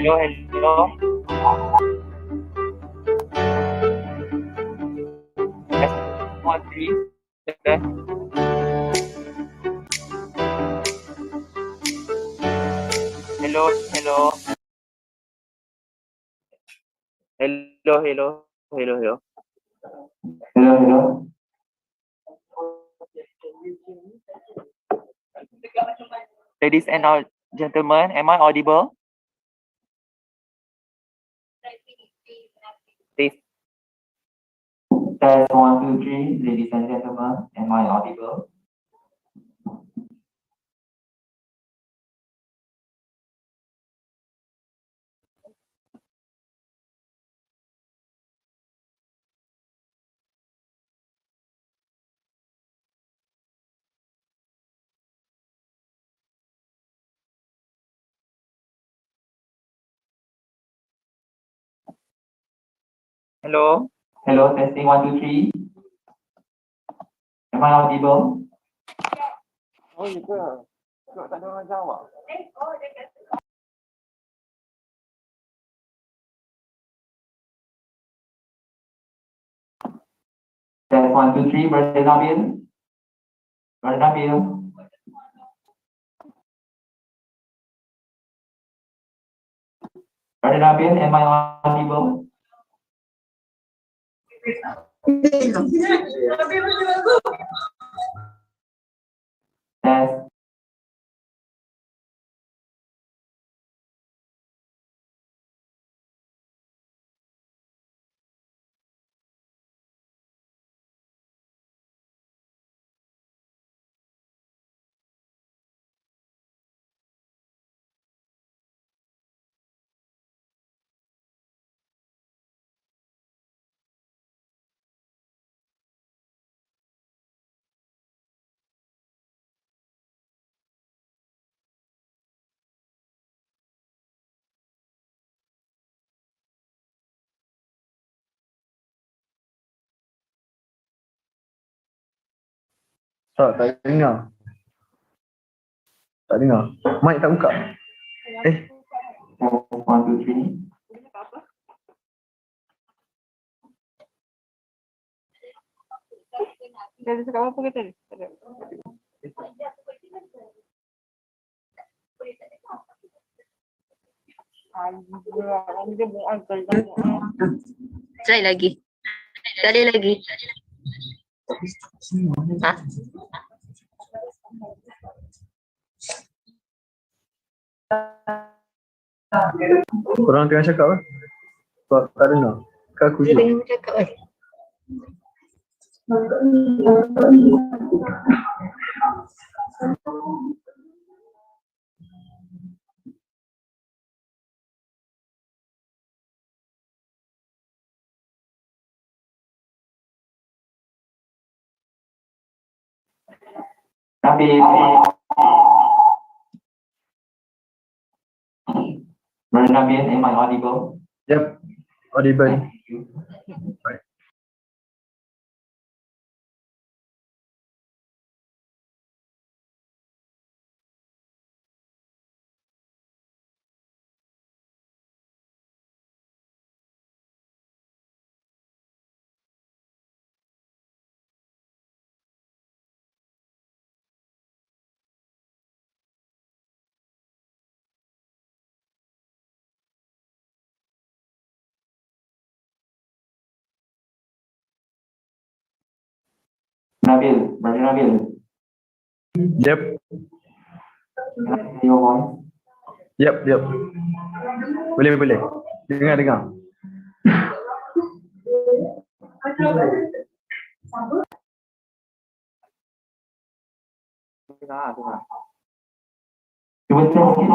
Hello, hello. Test 1, 2, 3. Test. Hello, hello. Hello, hello, hello, hello. Hello, hello. Ladies and gentlemen, am I audible? Test. Test 1, 2, 3. Ladies and gentlemen, am I audible? Hello. Hello, testing 1, 2, 3. Am I audible? Oh, ya ke? Kok tak ada orang jawab? Test 1, 2, 3. Brother Nabil. Brother Nabil. Brother Nabil, am I audible? Test. Tak dengar. Tak dengar. Mic tak buka. Test 1, 2, 3. Dia ada cakap apa ke tadi? Tak ada. Dia buat angkat. Try lagi. Sekali lagi. Ha? Korang tengah cakap apa? Tak dengar. Ke aku je? Dia tengah cakap kan? Nabil. Brother Nabil, am I audible? Yep. Audible. Nabil, Brother Nabil. Yep. Can I hear your voice? Yep. Boleh. Dengar. Dengar. Cuba test sikit.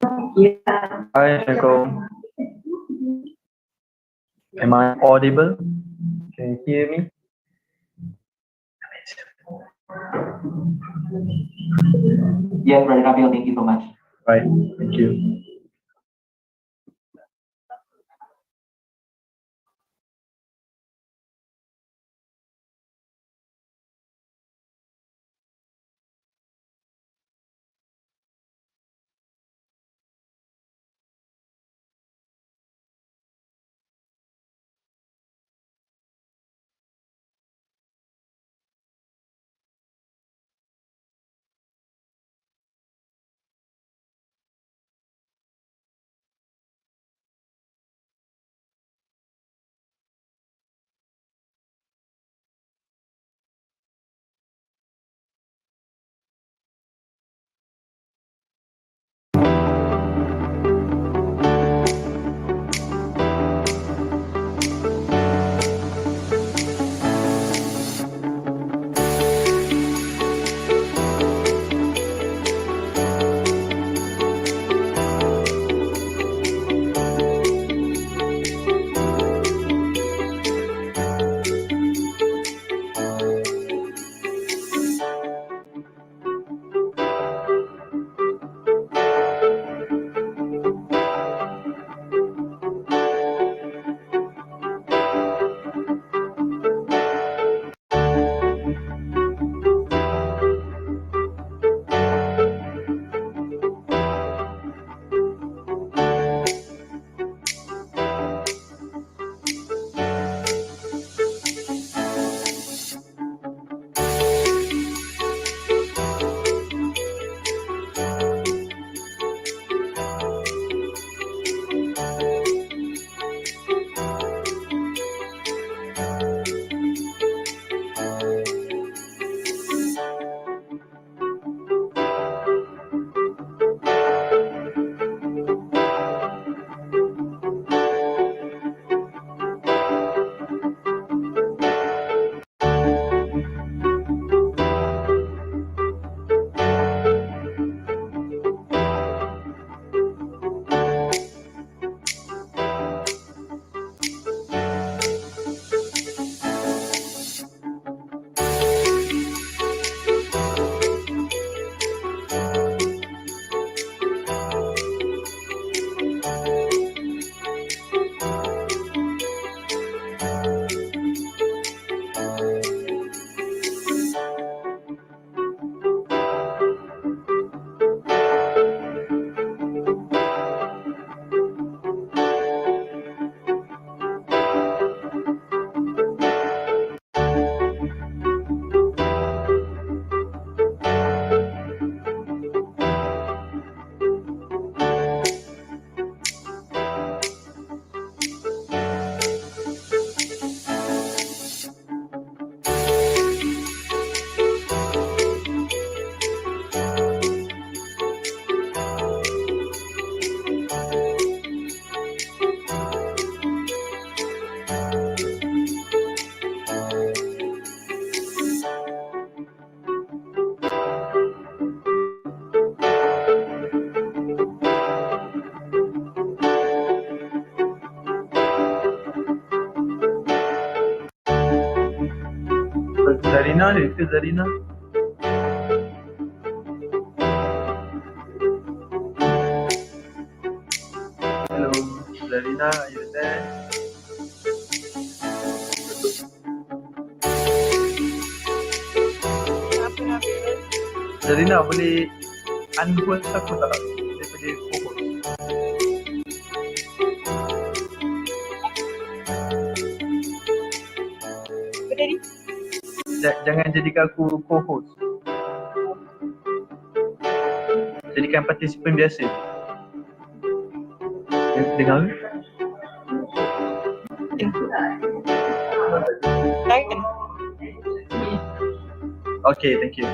Hi, Nicole. Am I audible? Can you hear me? Yes, Brother Nabil, thank you so much. Right, thank you. Zarina, do you feel Zarina? Hello, Zarina, are you there? Apa Nabil? Zarina, boleh unhost aku tak daripada co-host? Apa tadi? Jangan jadikan aku co-host. Jadikan partisipan biasa. Dengar? Jangan. Okay, thank you.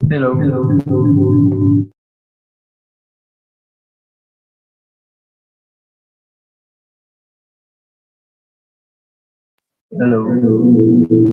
Hello. Hello.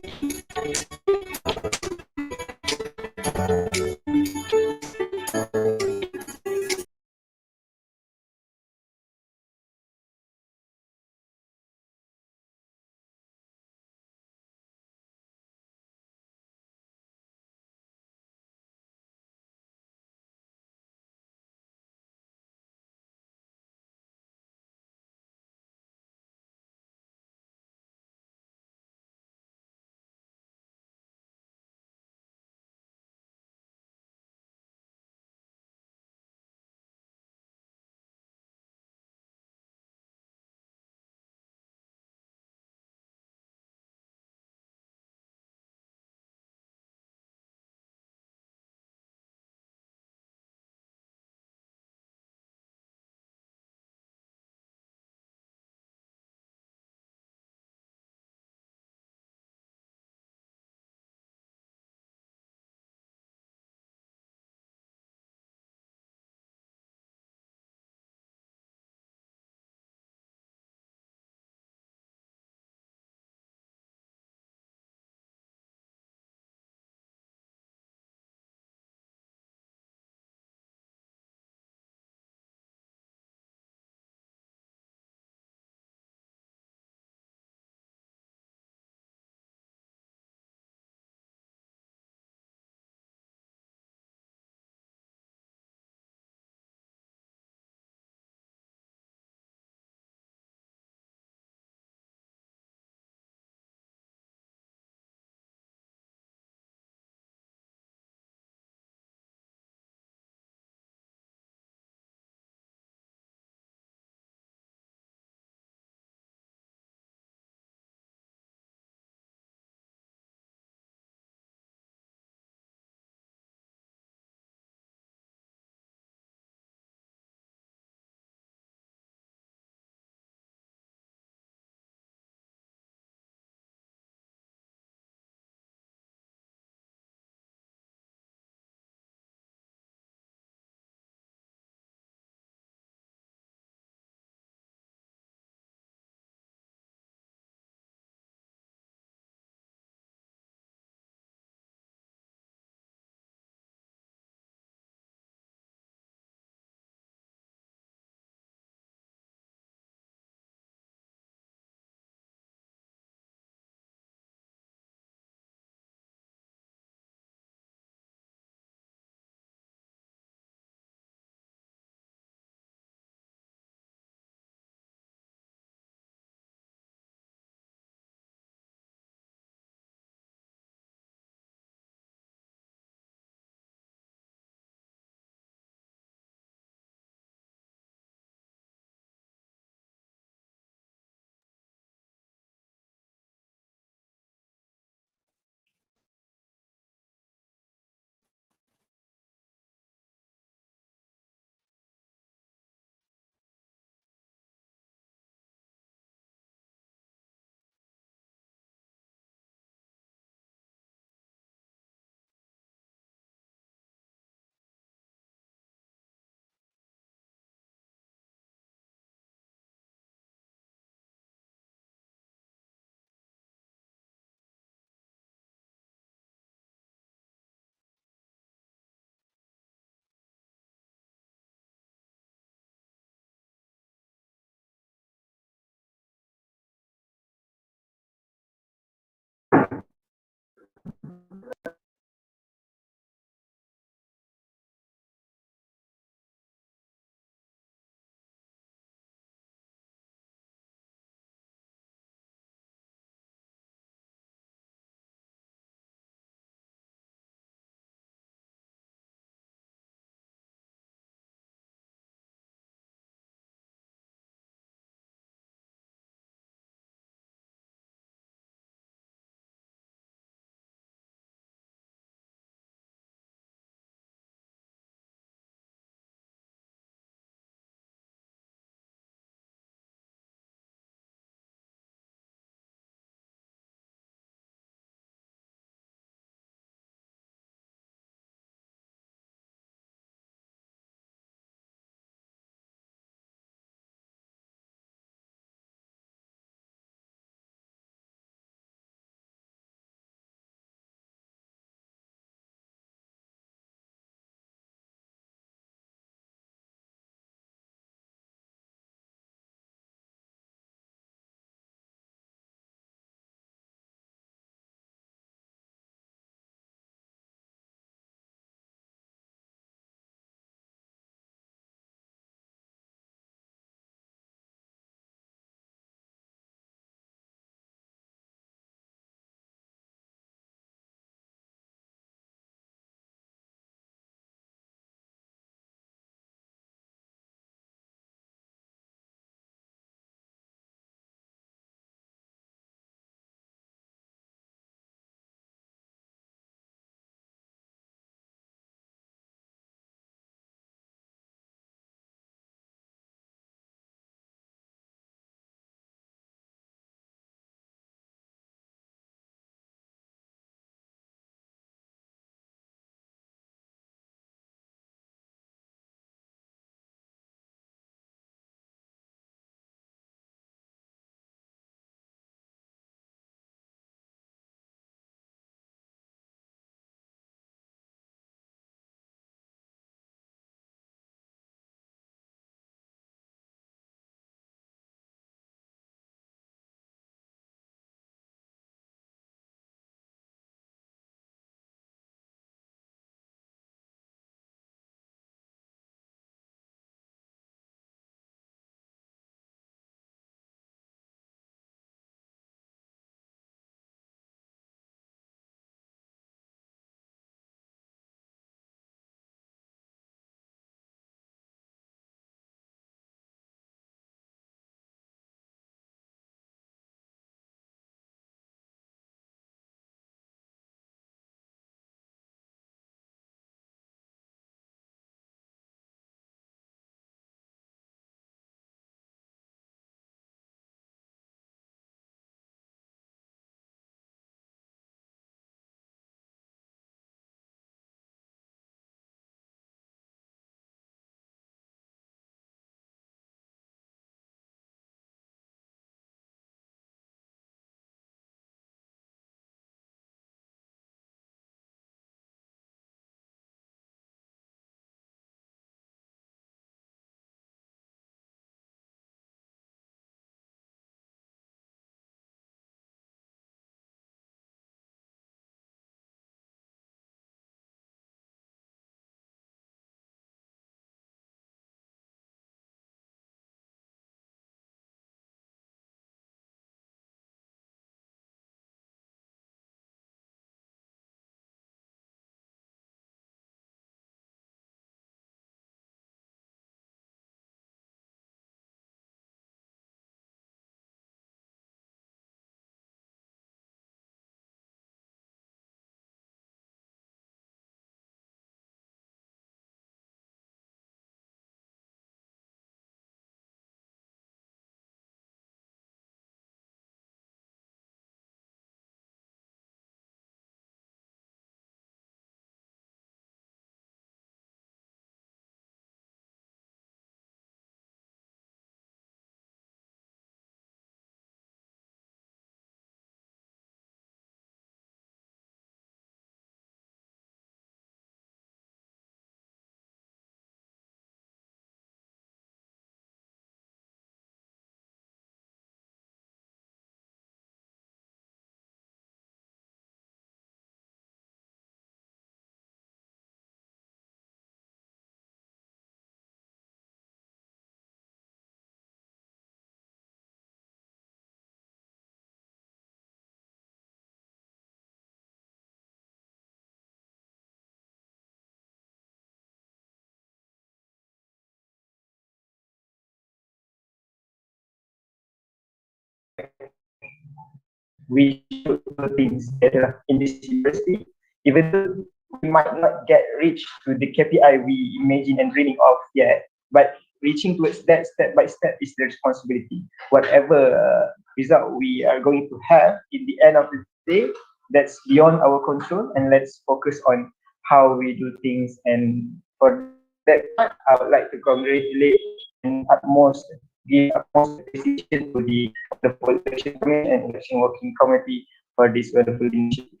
we should do things better in this university, even though we might not get reach to the KPI we imagine and dreaming of yet. But reaching towards that step by step is the responsibility. Whatever result we are going to have in the end of the day, that's beyond our control, and let's focus on how we do things. And for that part, I would like to congratulate and utmost give utmost appreciation to the whole election committee and election working committee for this wonderful initiative.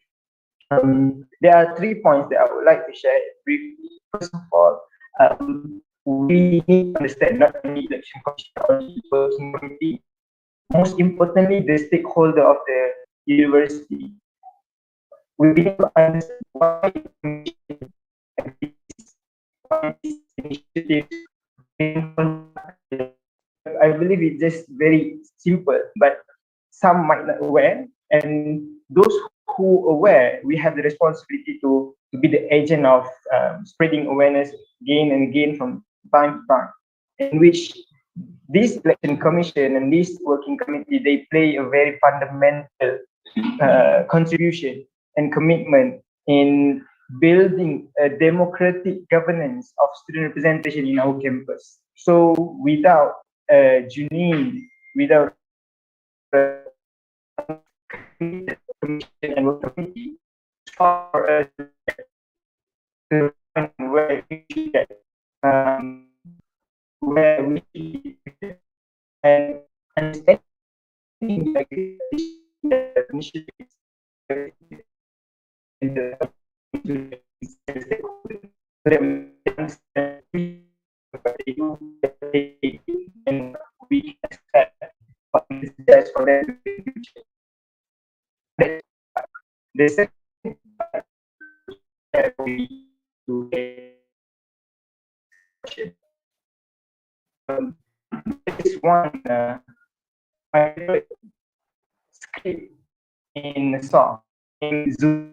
There are 3 points that I would like to share briefly. First of all, we need to understand not only election commission, not only working committee, most importantly, the stakeholder of the university. We need to understand why the commission and these initiatives being conducted. I believe it's just very simple, but some might not aware, and those who aware, we have the responsibility to be the agent of spreading awareness again and again from time to time, in which this election commission and this working committee, they play a very fundamental contribution and commitment in building a democratic governance of student representation in our campus. So without genuine, without commission and work committee, for us to find where we should get, where we should get, and understanding the initiatives in the and we can expect that's for them in the future. The second that we do this one my favorite script in the song in Zoom.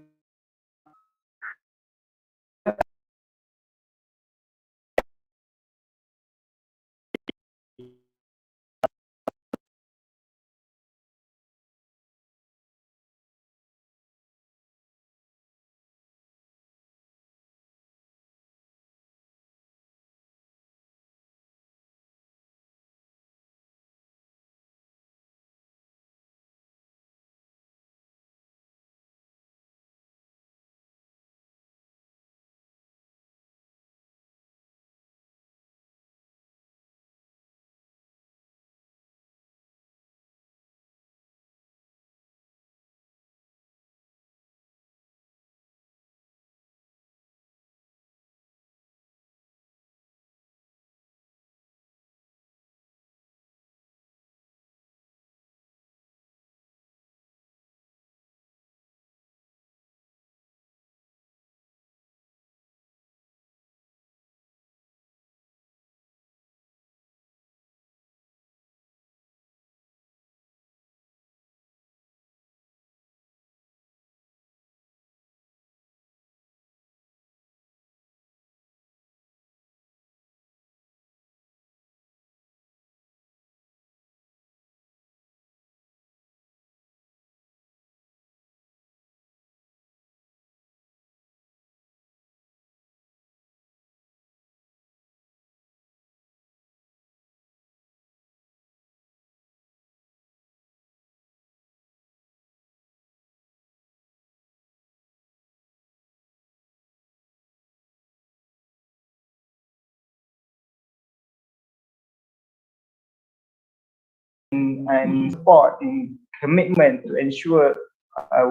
And support and commitment to ensure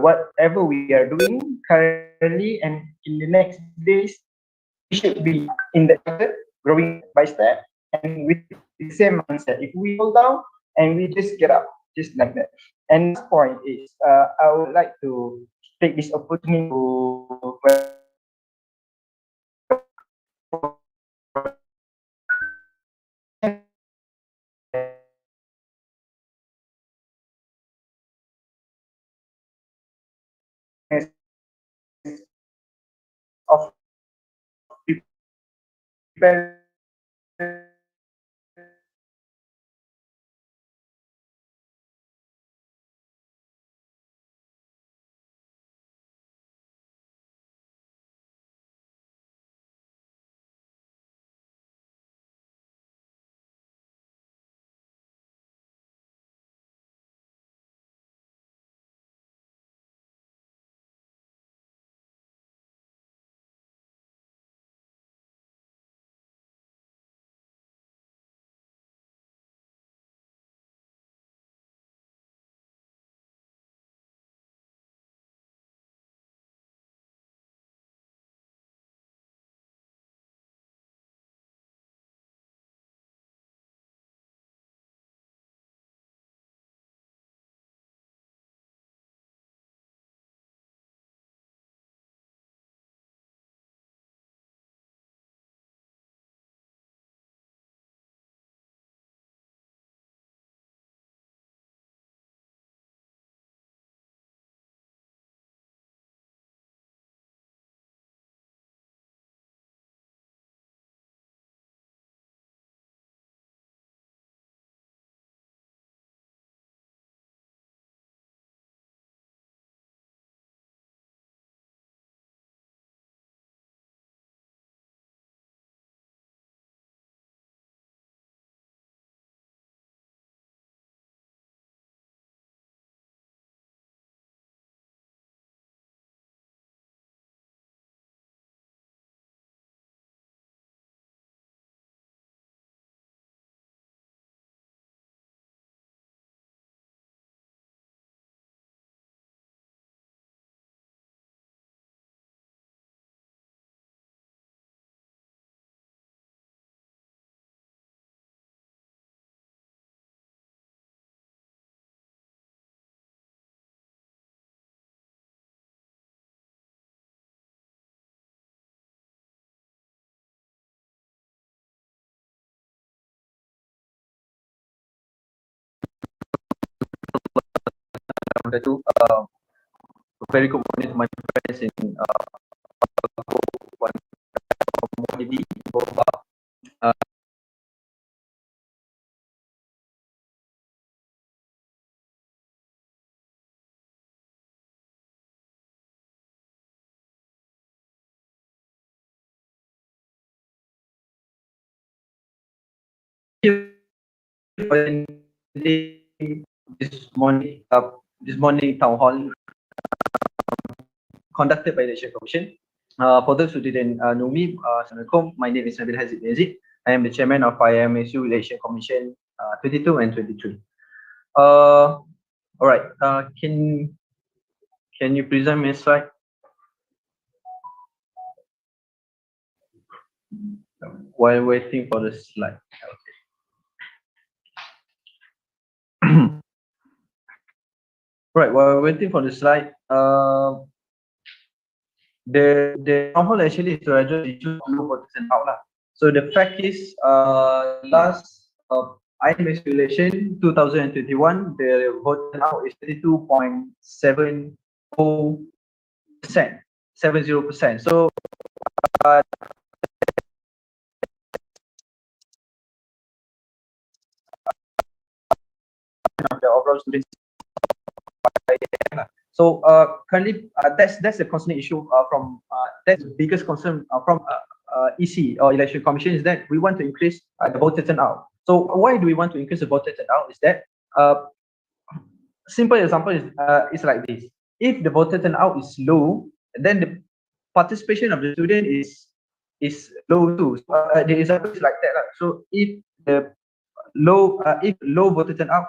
whatever we are doing currently and in the next days, we should be in the growing by step and with the same mindset. If we fall down and we just get up, just like that. And this point is, I would like to take this opportunity to of people wabarakatuh. Very good morning to my friends in Muhammadi, Boba. This morning town hall conducted by the Election Commission. For those who didn't know me, Assalamualaikum. My name is Nabil Hazid Yazid. I am the chairman of Iiumsu Election Commission 22 and 23. All right. Can you present me a slide? While waiting for the slide. Okay. Right. While waiting for the slide, the town hall actually is to address issues of low voter turnout lah. So the fact is, last IMS election 2021, the vote turnout is 32.70%, 70%. So of the overall students. So currently, that's the constant issue from that's the biggest concern from EC or Election Commission, is that we want to increase the voter turnout. So why do we want to increase the voter turnout? Is that simple example is like this: if the voter turnout is low, then the participation of the student is low too. So, the example is like that. So if the low voter turnout,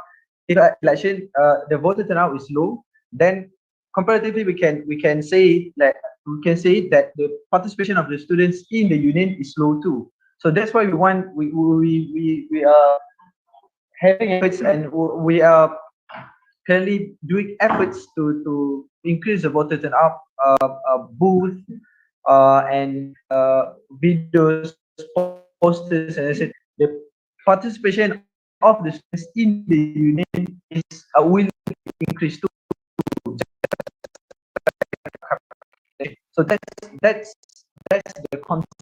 if election the voter turnout is low, then comparatively we can say that the participation of the students in the union is low too. So that's why we are having efforts, and we are currently doing efforts to increase the voter turnout, booth and videos, posters, and I said the participation of the students in the union is will increase too. So that's the concept.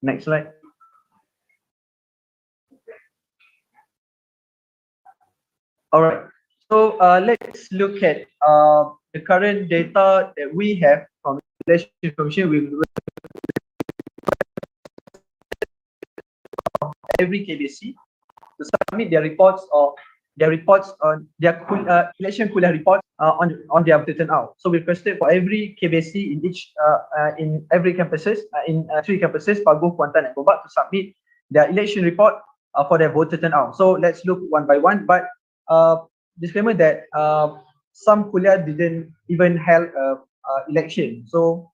Next slide. All right. So let's look at the current data that we have from the Election Commission with every KBC to submit their reports on their election kuliah reports on their voter turnout. So we requested for every KBC in every campuses in 3 campuses, Paguh, Kuantan, and Gombak, to submit their election report for their voter turnout. So let's look one by one. But disclaimer that some kuliah didn't even held election. So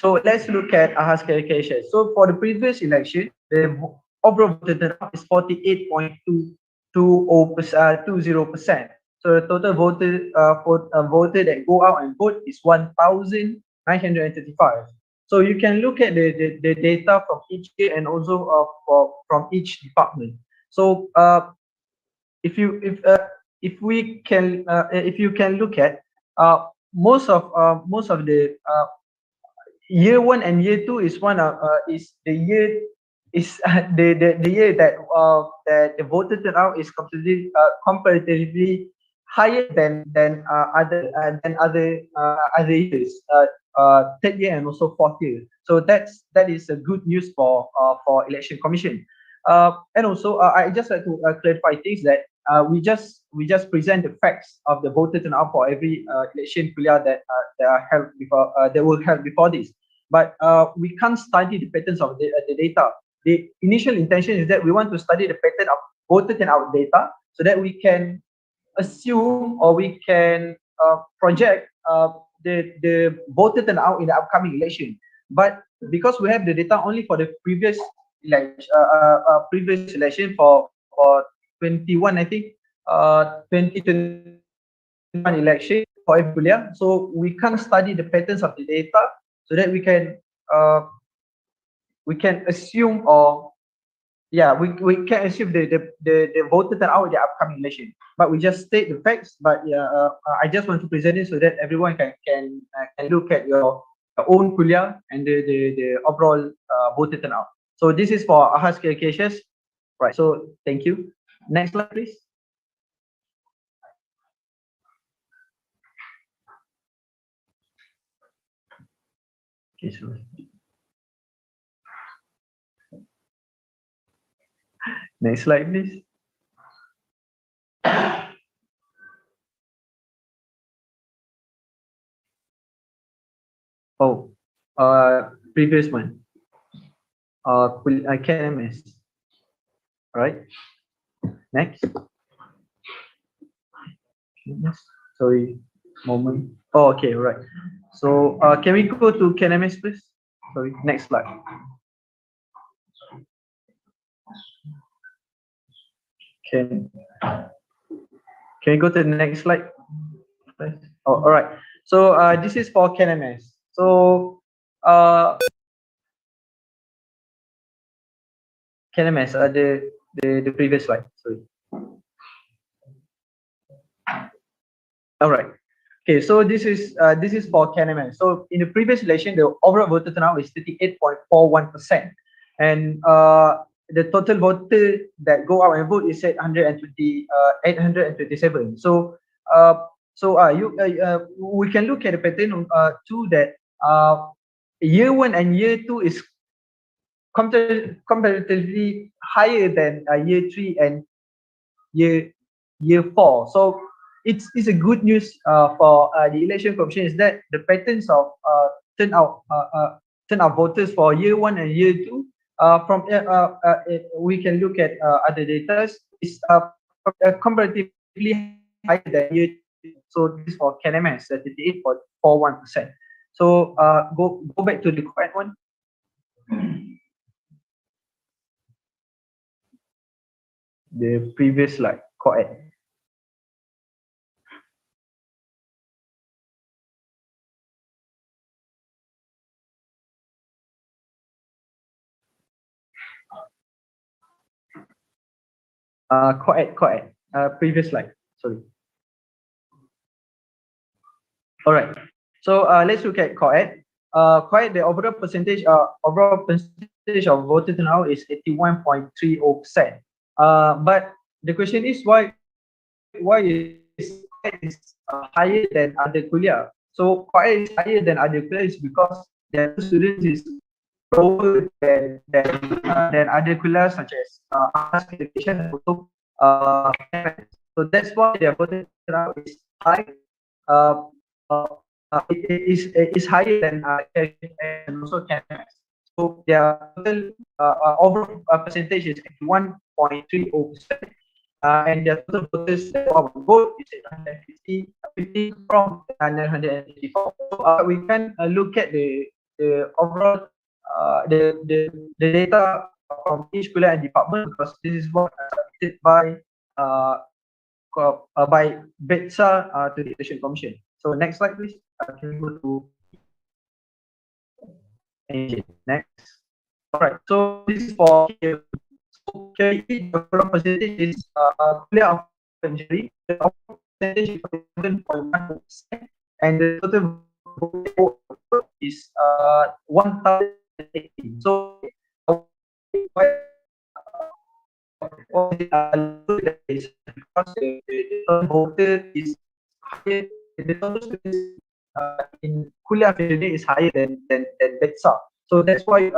let's look at Ahas calculation. So for the previous election, the overall voter turnout is 48.20%. So the total voter voter that go out and vote is 1,935. So you can look at the data from each year and also from each department. So if you can look at most of the year 1 and year 2 is is the year the year that the voter turnout is comparatively higher than other years, third year and also fourth year. So that is a good news for Election Commission. And also I just like to clarify things that we just present the facts of the voter turnout for every election kuliah that are held before that were held before this. But we can't study the patterns of the data. The initial intention is that we want to study the pattern of voter turnout data so that we can assume or we can project the voter turnout in the upcoming election. But because we have the data only for the previous election for 21, I think 2021 election for every kuliah, so we can't study the patterns of the data so that uh, we can assume or yeah, we can assume the voter turnout in the upcoming election, but we just state the facts. But yeah, I just want to present it so that everyone can look at your own kuliah and the overall voter turnout. So this is for AHAS cases, right? So thank you. Next slide, please. Okay, so next slide, please. Oh, previous one. KMS. Right. Next. Sorry, moment. Oh, okay, right. So, can we go to KMS, please? Sorry, next slide. Can Can we go to the next slide? Please? Oh, all right. So, this is for KMS. So, KMS, the previous slide. Sorry. All right. Okay, so this is for KMS. So in the previous election, the overall voter turnout is 38.41%, and the total voter that go out and vote is 827. So we can look at the pattern too, that year one and year two is comparatively higher than year three and year four. So it's a good news for the election commission, is that the patterns of turnout turnout voters for year one and year two, we can look at other data, is comparatively higher than year two. So this is for KNMS, 38.41%. So go back to the correct one. The previous slide, correct. Correct. Previous slide. Sorry. All right. So let's look at Coed. Coed, the overall percentage of voter turnout is 81.30%. But the question is, why is Coed is higher than other kuliah? So Coed is higher than other kuliah is because their students is lower than other kuliah, such as arts education and also so that's why their voter turnout is high. Uh, it is higher than and also KMS. So their total overall percentage is 1.30%, and their total voters that vote is 150 from 984. So we can look at the overall the data from each kuliah and department, because this is what submitted by BETSA to the Election Commission. So next slide, please. Can we go to next? All right. So this is for so KE, the overall percentage is clear of injury. The overall percentage is 7.1%, and the total vote is 1,080. So because the voter is higher, the total students in kuliah is higher than BETSA. So that's why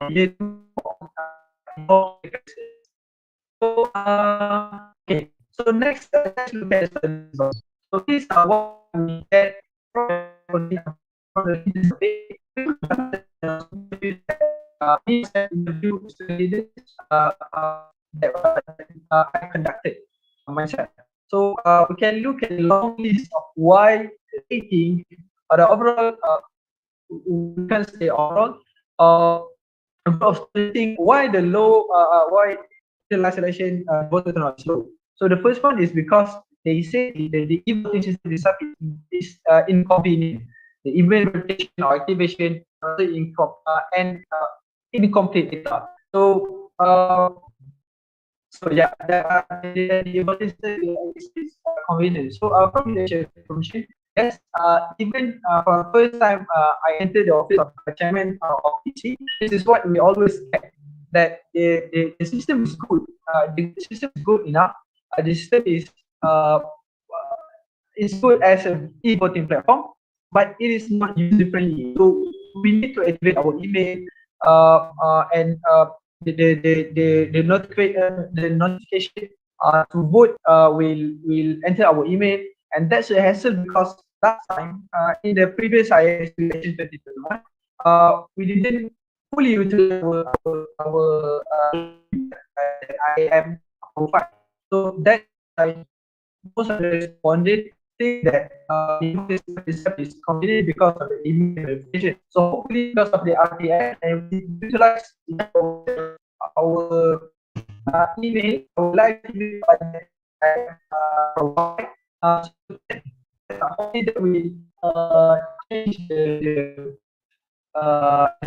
year two, more differences. So okay. So next, let's look at the study results. So these are what we get from the survey. Interview student leaders that I conducted myself. So we can look at the long list of why rating or the overall, we can say overall, of stating why the low, why the last election voter turnout is low. So the first one is because they say the e-voting system is inconvenient. The email verification or activation also and incomplete data. So yeah, the voting system is convenient. So from the information, yes, even for the first time I entered the office of chairman of PC, this is what we always get, that the system is good. The system is good enough. The system is good as an e-voting platform, but it is not user friendly. So we need to activate our email and the notification to vote will enter our email, and that's a hassle because last time in the previous IS election 2021, we didn't fully utilize our I am profile. So that most of the responded think that this itself is convenient because of the email verification. So hopefully because of the RTN and we utilize our email, our live email provide, so hopefully that we change the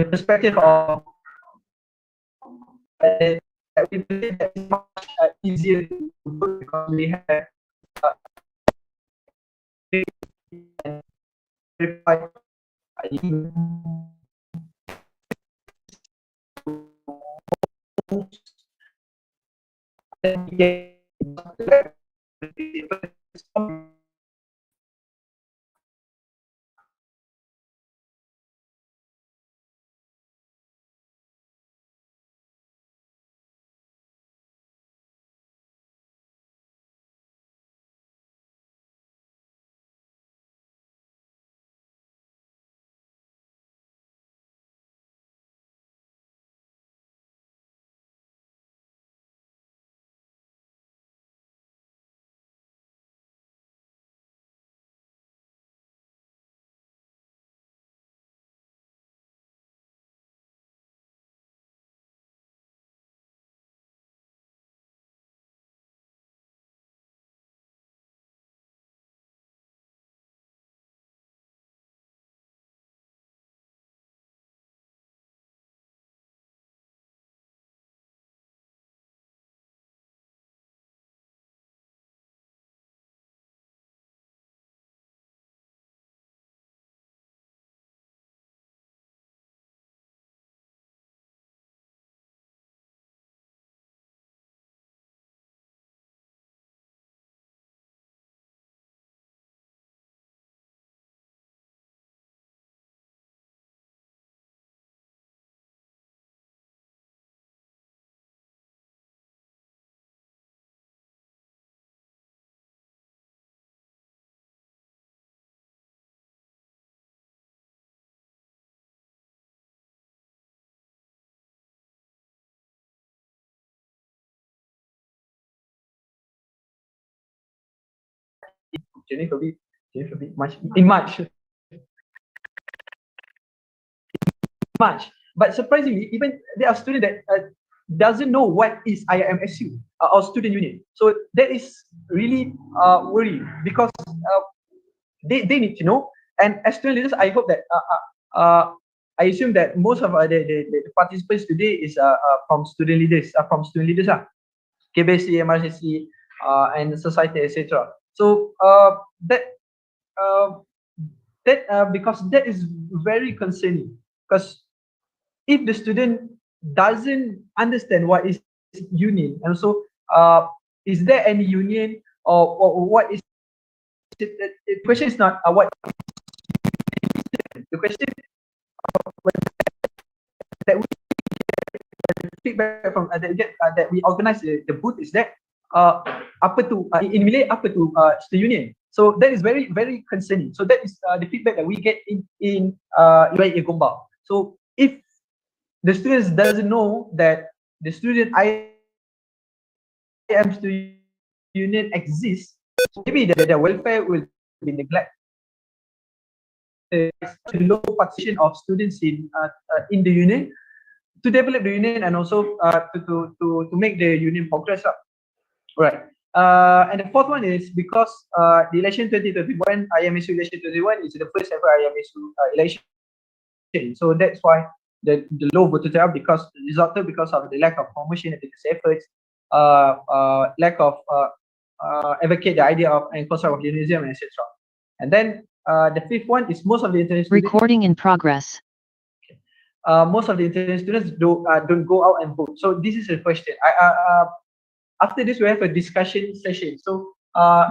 perspective of that we believe that it's much easier to work because we have and verify Jennifer much in March. But surprisingly, even there are students that doesn't know what is IIMSU or student union. So that is really worrying because they need to know. And as student leaders, I hope that I assume that most of the participants today is from student leaders, KBC, MRCC, and society, etc. So uh, because that is very concerning, because if the student doesn't understand what is union, and so is there any union, or what is it, the question is not what the question that we feedback from that we organize the booth is that apa tu in Malay apa tu student union. So that is very very concerning. So that is the feedback that we get in UIA Gombak. So if the students doesn't know that the student IM student union exists, so maybe their welfare will be neglected. The low participation of students in the union to develop the union and also to make the union progress up. Right. And the fourth one is because the election 2021, IMSU election 2021 is the first ever IMSU election. So that's why the low voter turnout because resulted because of the lack of promotion and efforts, lack of advocate the idea of and concept of unionism, etc. And then the fifth one is most of the international Recording in progress. most of the international students don't go out and vote. So this is a question. After this, we have a discussion session. So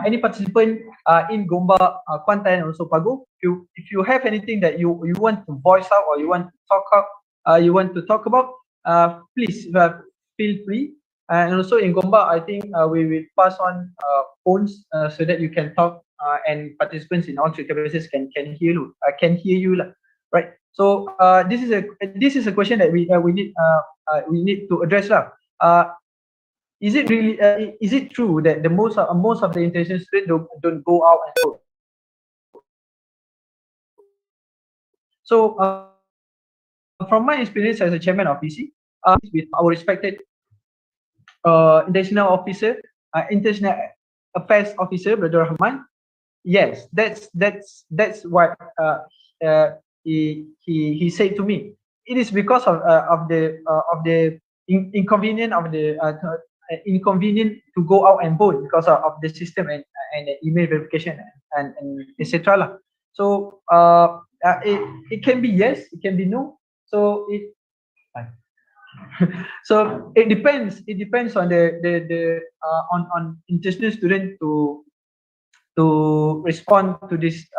any participant in Gombak, Kuantan, and also Pago, if you have anything that you want to voice out or you want to talk about, please feel free. And also in Gombak, I think we will pass on phones so that you can talk and participants in all three campuses can hear you, right? So this is a question that we need to address lah. Is it really is it true that the most of the international students don't go out and vote? So from my experience as a chairman of PC, with our respected international affairs officer, Brother Rahman, yes, that's what he said to me. It is because of the inconvenience of the inconvenient to go out and vote because of the system and email verification and etc. So it can be yes, it can be no. So so it depends. It depends on on international student to respond to this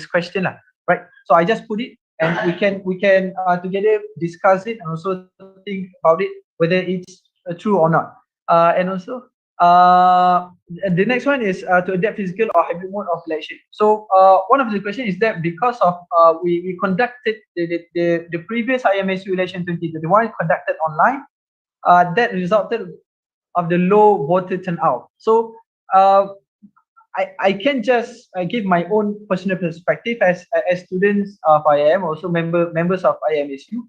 question lah, right? So I just put it, and we can together discuss it and also think about it whether it's true or not. And also the next one is to adapt physical or hybrid mode of election. So one of the question is that because of we conducted the previous IMSU election 2021 conducted online, that resulted of the low voter turnout. So I can just give my own personal perspective as students of IIM, also members of IMSU.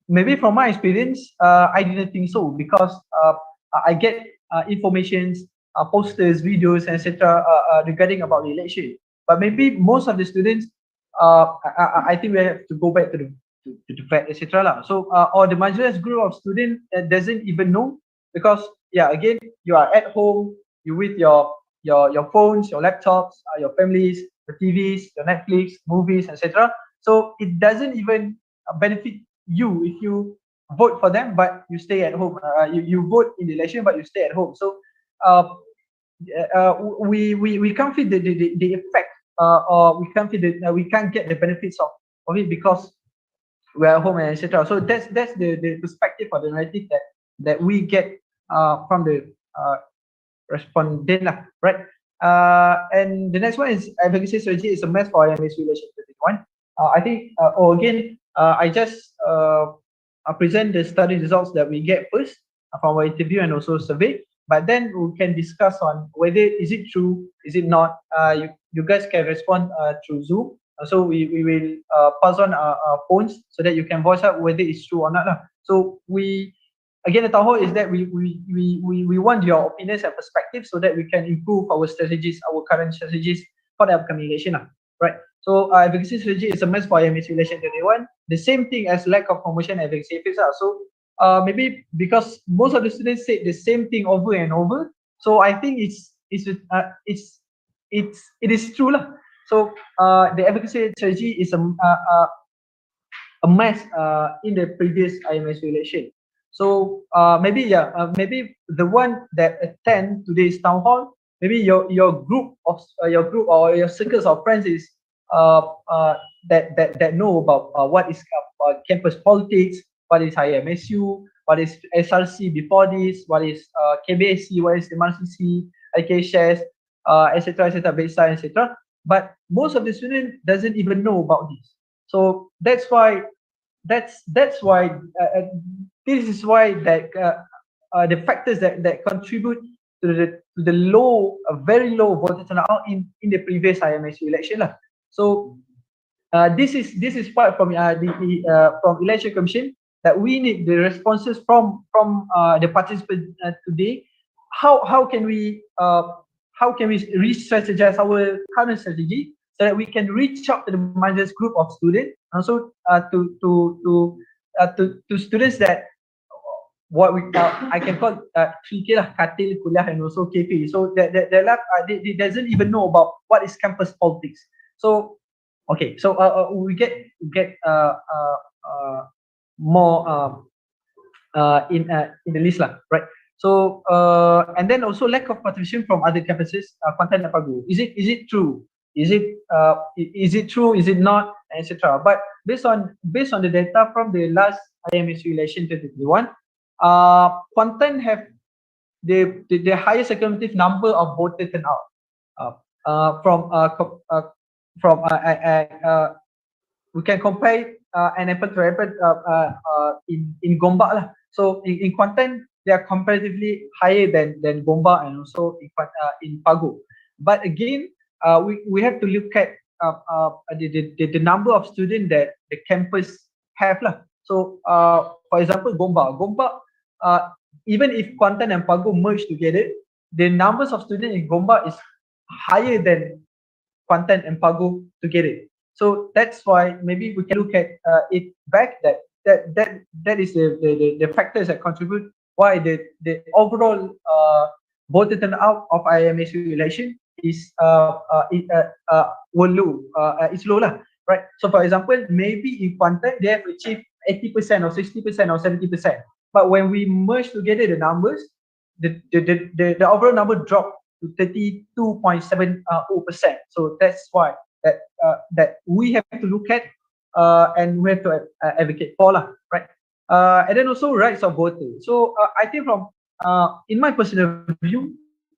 Maybe from my experience, I didn't think so because I get informations, posters, videos, etc. Regarding about the election. But maybe most of the students, I think we have to go back to the fact, etc. So, or the majority group of students doesn't even know because, yeah, again, you are at home, you with your phones, your laptops, your families, the TVs, your Netflix, movies, etc. So it doesn't even benefit you if you vote for them but you stay at home. You vote in the election but you stay at home. So we can't feel the effect or we can't feel we can't get the benefits of it because we're at home and etc. So that's the perspective or the narrative that we get from the respondent lah, right? And the next one is advocacy strategy is a mess for IMSU election 2021. I think again I just present the study results that we get first from our interview and also survey, but then we can discuss on whether is it true, is it not. You guys can respond through Zoom. So we will pass on our phones so that you can voice out whether it's true or not lah. So again, the town hall is that we want your opinions and perspectives so that we can improve our strategies, our current strategies for the upcoming election, right? So advocacy strategy is a mess for IMSU election 2021. The same thing as lack of promotion and advocacy efforts. So maybe because most of the students said the same thing over and over, so I think it is true lah. So the advocacy strategy is a mess in the previous IMSU election. So maybe maybe the one that attend today's town hall, maybe your group or your circles of friends is that know about what is campus politics, what is IMSU, what is SRC before this, what is KBSC, what is MRCC, IK shares, etc., baseline, etc. But most of the students doesn't even know about this. So that's why this is why that the factors that contribute to the low, very low voter turnout in the previous IMSU election lah. So this is part from from election commission, that we need the responses from the participants today. How can we re-strategize our current strategy so that we can reach out to the largest group of students, also to students that what we I can call 3K lah, katil, kuliah, and also KP. So they doesn't even know about what is campus politics. So okay, so we get more in the list lah, right? So and then also lack of participation from other campuses, Kuantan and Pagu. Is it true? Is it true? Is it not? Etc. But based on the data from the last IMSU election 2021, Kuantan have the highest cumulative number of voter turnout from we can compare an apple to apple in Gombak lah. So in Kuantan, they are comparatively higher than Gombak and also in Pagu. But again, we have to look at the number of students that the campus have lah. So for example, Gombak, even if Kuantan and Pagu merge together, the numbers of students in Gombak is higher than Kuantan and Pagu together. So that's why maybe we can look at it back, that is the factors that contribute why the overall voter turnout of IMSU election is low lah, right? So for example, maybe in Kuantan they have achieved 80% or 60% or 70%, but when we merge together the numbers, the overall number dropped to 32.70%. So that's why that we have to look at and we have to advocate for lah, right? And then also rights of voters. So I think from in my personal view,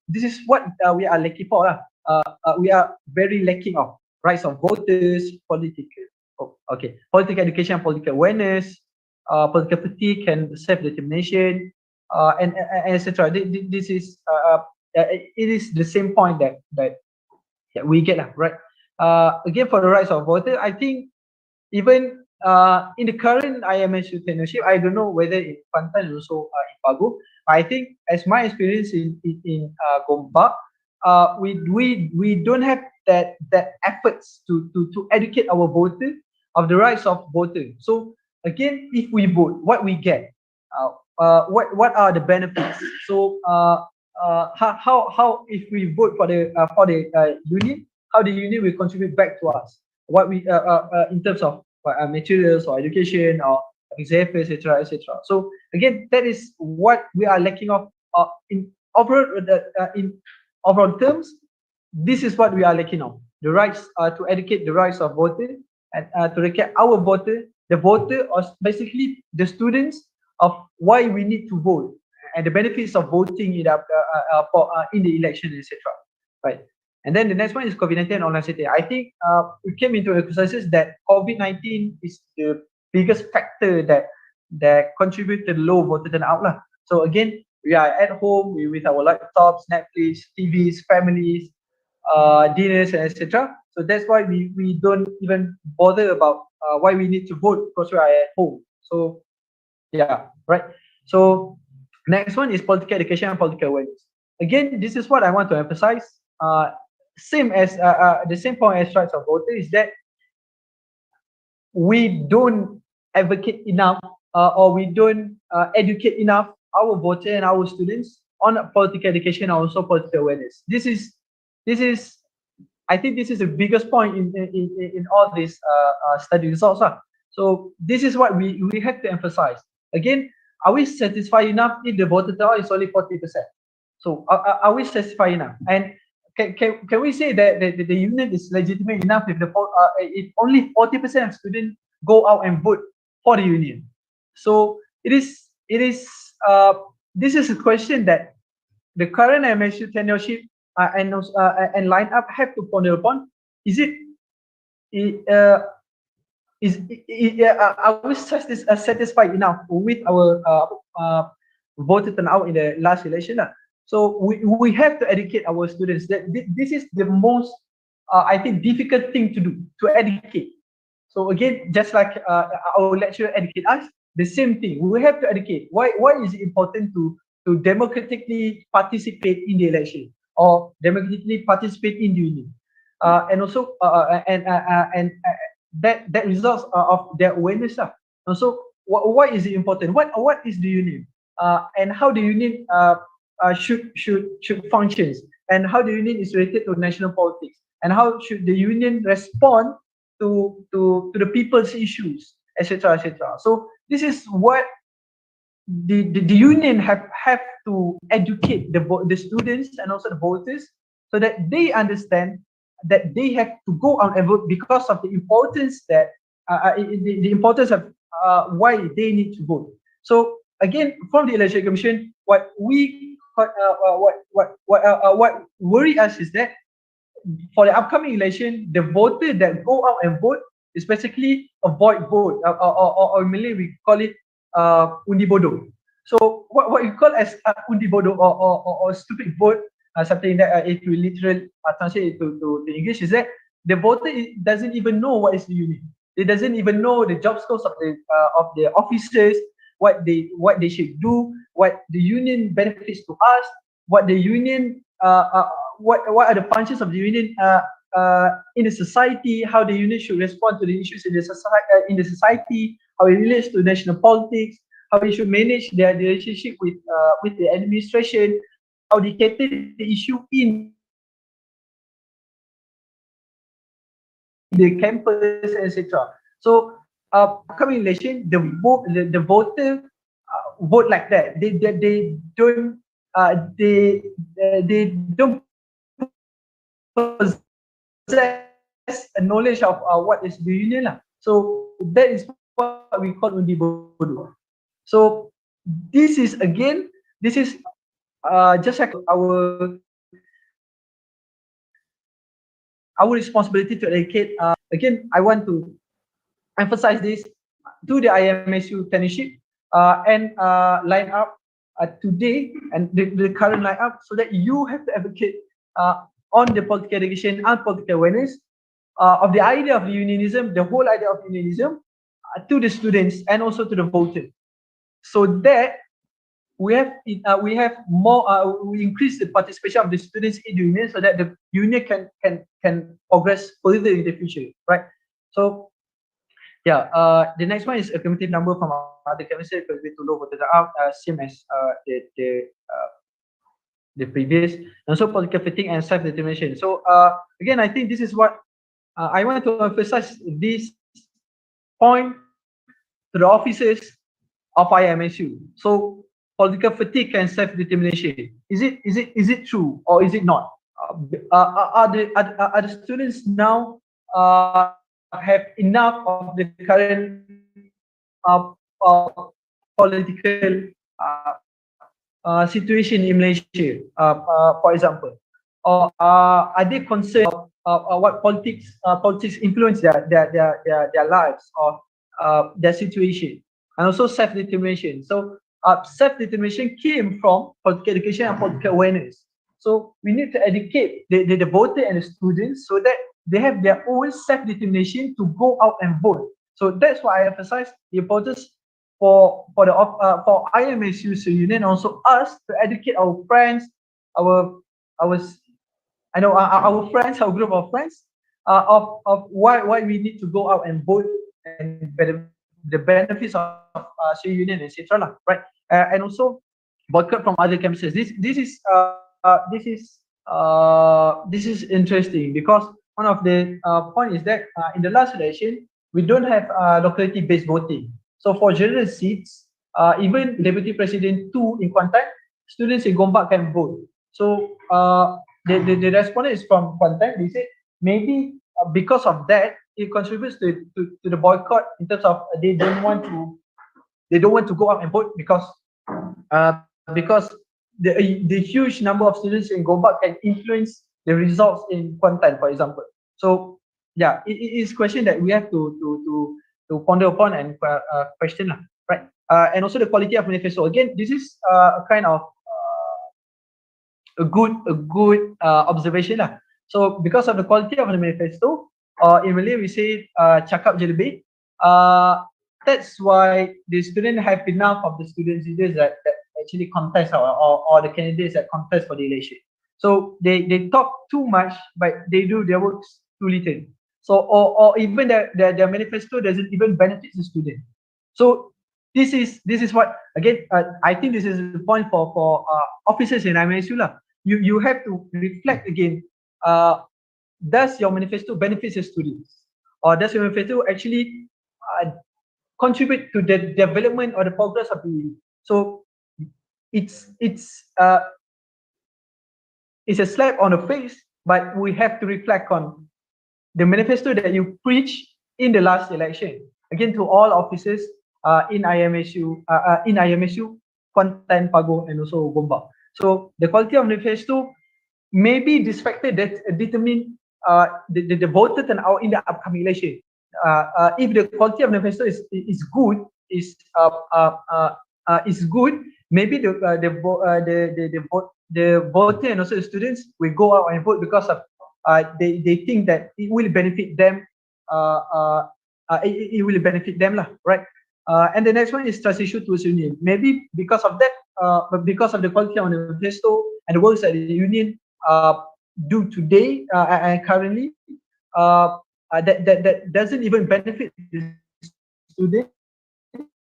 this is what we are lacking for lah. We are very lacking of rights of voters, political education, political awareness, political fatigue and self-determination, and etc. This is it is the same point that we get lah, right? Again, for the rights of voter, I think even in the current IMSU tenureship, I don't know whether in Kuantan and also in Pagu. I think as my experience in Gombak, we don't have that efforts to educate our voter of the rights of voter. So again, if we vote, what we get, what are the benefits? So how if we vote for the union, how the union will contribute back to us? What we in terms of materials or education or exam, etc., etc. So again, that is what we are lacking of in overall terms. This is what we are lacking of: the rights to educate the rights of voters and to educate our voter, the voter, or basically the students of why we need to vote and the benefits of voting in the election, etc. Right. And then the next one is COVID-19 and online setting. I think we came into a consensus that COVID-19 is the biggest factor that contribute to low voter turnout lah. So again, we are at home with our laptops, Netflix, TVs, families, dinners, etc. So that's why we don't even bother about why we need to vote, because we are at home. So yeah, right. So next one is political education and political awareness. Again, this is what I want to emphasize. Same as the same point as rights of voter is that we don't advocate enough or we don't educate enough our voter and our students on political education and also political awareness. This is I think this is the biggest point in all these study results. So this is what we have to emphasize. Again, are we satisfied enough if the voter turnout is only 40%? So are we satisfied enough? And can we say that the union is legitimate enough if only 40% of students go out and vote for the union? So this is a question that the current MSU tenureship and lineup have to ponder upon. Is it are we satisfied enough with our voter turnout in the last election? So we have to educate our students that this is the most I think difficult thing to do, to educate. So again, just like our lecturer educate us, the same thing. We have to educate. Why is it important to democratically participate in the election or democratically participate in the union? And also that results of their awareness. And so why is it important? What is the union? And how the union should functions, and how the union is related to national politics, and how should the union respond to the people's issues, etc., etc. So this is what the union have to educate the students and also the voters, so that they understand that they have to go out and vote because of the importance that the importance of why they need to vote. So again, from the election commission, what worry us is that for the upcoming election, the voter that go out and vote is basically a void vote, or in Malay we call it undi bodoh. So what you call as undi bodoh or stupid vote, something that if you literally translate it to English, is that the voter doesn't even know what is the union. They doesn't even know the job scopes of the officers, what they should do, what the union benefits to us, what the union what are the functions of the union in the society, how the union should respond to the issues in the society, how it relates to national politics, how they should manage their relationship with the administration, how they cater the issue in the campus, etc. So upcoming election, the voter vote like that. They don't they don't possess a knowledge of what is the union. So that is what we call undi bodoh. So this is just like our responsibility to educate. Again, I want to emphasize this to the IMSU tenureship and line up today and the current lineup, so that you have to advocate on the political education and political awareness of the idea of unionism, the whole idea of unionism, to the students and also to the voters, so that we have more we increase the participation of the students in the union, so that the union can progress further in the future, right? So yeah, the next one is a cumulative number from other chemistry because we to low voter out, same as the previous, and also political fatigue and self-determination. So again, I think this is what I want to emphasize this point to the officers of IMSU. So political fatigue and self-determination, is it true or is it not? Are the students now have enough of the current political situation in Malaysia, for example, or are they concerned of what politics influence their lives or their situation, and also self-determination. So self-determination came from political education and political awareness. So we need to educate the voter and the students, so that they have their own self-determination to go out and vote. So that's why I emphasize the importance for IMSU union, also us, to educate our friends, our friends, our group of friends, of why we need to go out and vote, and the benefits of union, etc. Right? And also boycott from other campuses. This is interesting, because one of the point is that in the last election we don't have locality-based voting. So for general seats, even Deputy President 2 in Kuantan, students in Gombak can vote. So the respondent is from Kuantan. They said maybe because of that it contributes to the boycott in terms of they don't want to go out and vote because the huge number of students in Gombak can influence the results in Kuantan, for example. So yeah, it is question that we have to ponder upon and question, right? And also the quality of manifesto. Again, this is a kind of a good observation lah. So because of the quality of the manifesto, in Malay we say cakap je lebih. That's why the student have enough of the student leaders that actually contest or the candidates that contest for the election. So they talk too much, but they do their works too little. So or even their manifesto doesn't even benefit the student. So this is what again I think this is the point for officers in IMSU lah. You have to reflect again. Does your manifesto benefit the students, or does your manifesto actually contribute to the development or the progress of the uni? So it's a slap on the face, but we have to reflect on the manifesto that you preach in the last election. Again, to all officers in IMSU, Kuantan, Pago, and also Gombak. So the quality of manifesto may be this factor that determine the voter turnout in the upcoming election. If the quality of manifesto is good, good, maybe the voter and also the students will go out and vote because of they think that it will benefit them. It will benefit them lah, right? And the next one is trust issue towards union. Maybe because of that, but because of the quality of the manifesto and the works that the union do today and currently, that doesn't even benefit the student,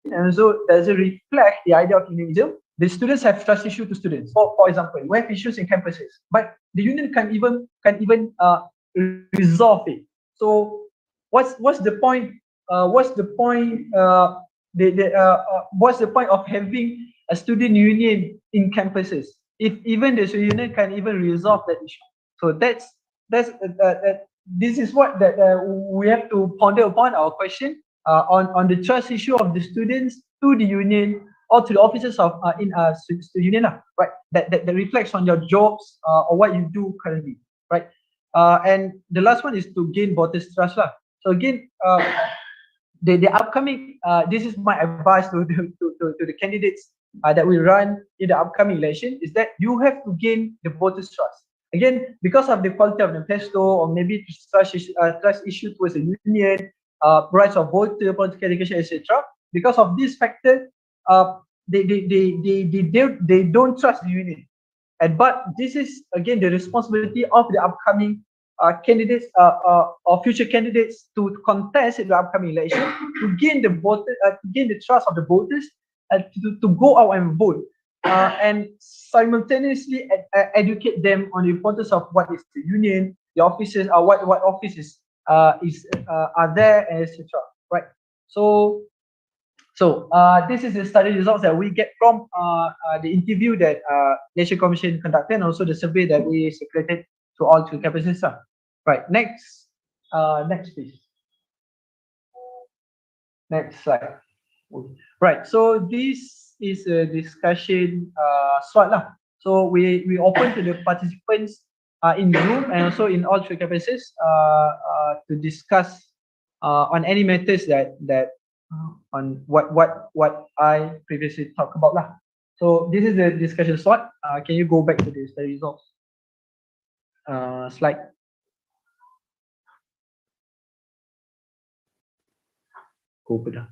and so doesn't reflect the idea of unionism. The students have trust issue to students. For example, we have issues in campuses, but the union can't even resolve it. So what's the point? What's the point? What's the point of having a student union in campuses if even the union can't even resolve that issue? So that's this is what we have to ponder upon our question on the trust issue of the students to the union or to the officers of in the union, right? That reflects on your jobs or what you do currently, right? And the last one is to gain voters' trust, lah. So again, the upcoming this is my advice to the candidates that will run in the upcoming election is that you have to gain the voters' trust. Again, because of the quality of the manifesto, or maybe trust issue towards the union, rights of voter, political education, etc. Because of this factor, they don't trust the union. But this is again the responsibility of the upcoming candidates or future candidates to contest in the upcoming election to gain the voter, to gain the trust of the voters, to go out and vote, and simultaneously educate them on the importance of what is the union, the offices, what offices are there, etc. Right. So this is the study results that we get from the interview that Election Commission conducted, and also the survey that we circulated to all two campuses. Right. Next please. Next slide. Right. So this is a discussion slot lah. So we open to the participants in the room and also in all three campuses to discuss on any matters that on what I previously talked about lah. So this is the discussion slot. Can you go back to the study results slide? Go better.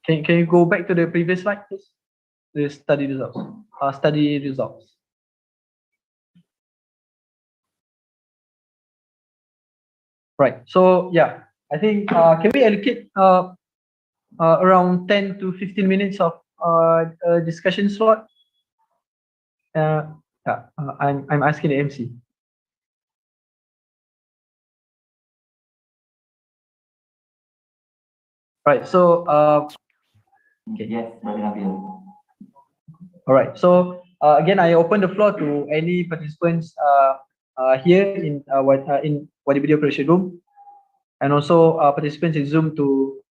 Can you go back to the previous slide, please? The study results. Study results. Right. So yeah, I think can we allocate around 10 to 15 minutes of discussion slot? Yeah, I'm asking the MC. Right. So okay. Yes, Brother Nabil. All right. So again, I open the floor to any participants here in Wadi Video Operation Room, and also participants in Zoom to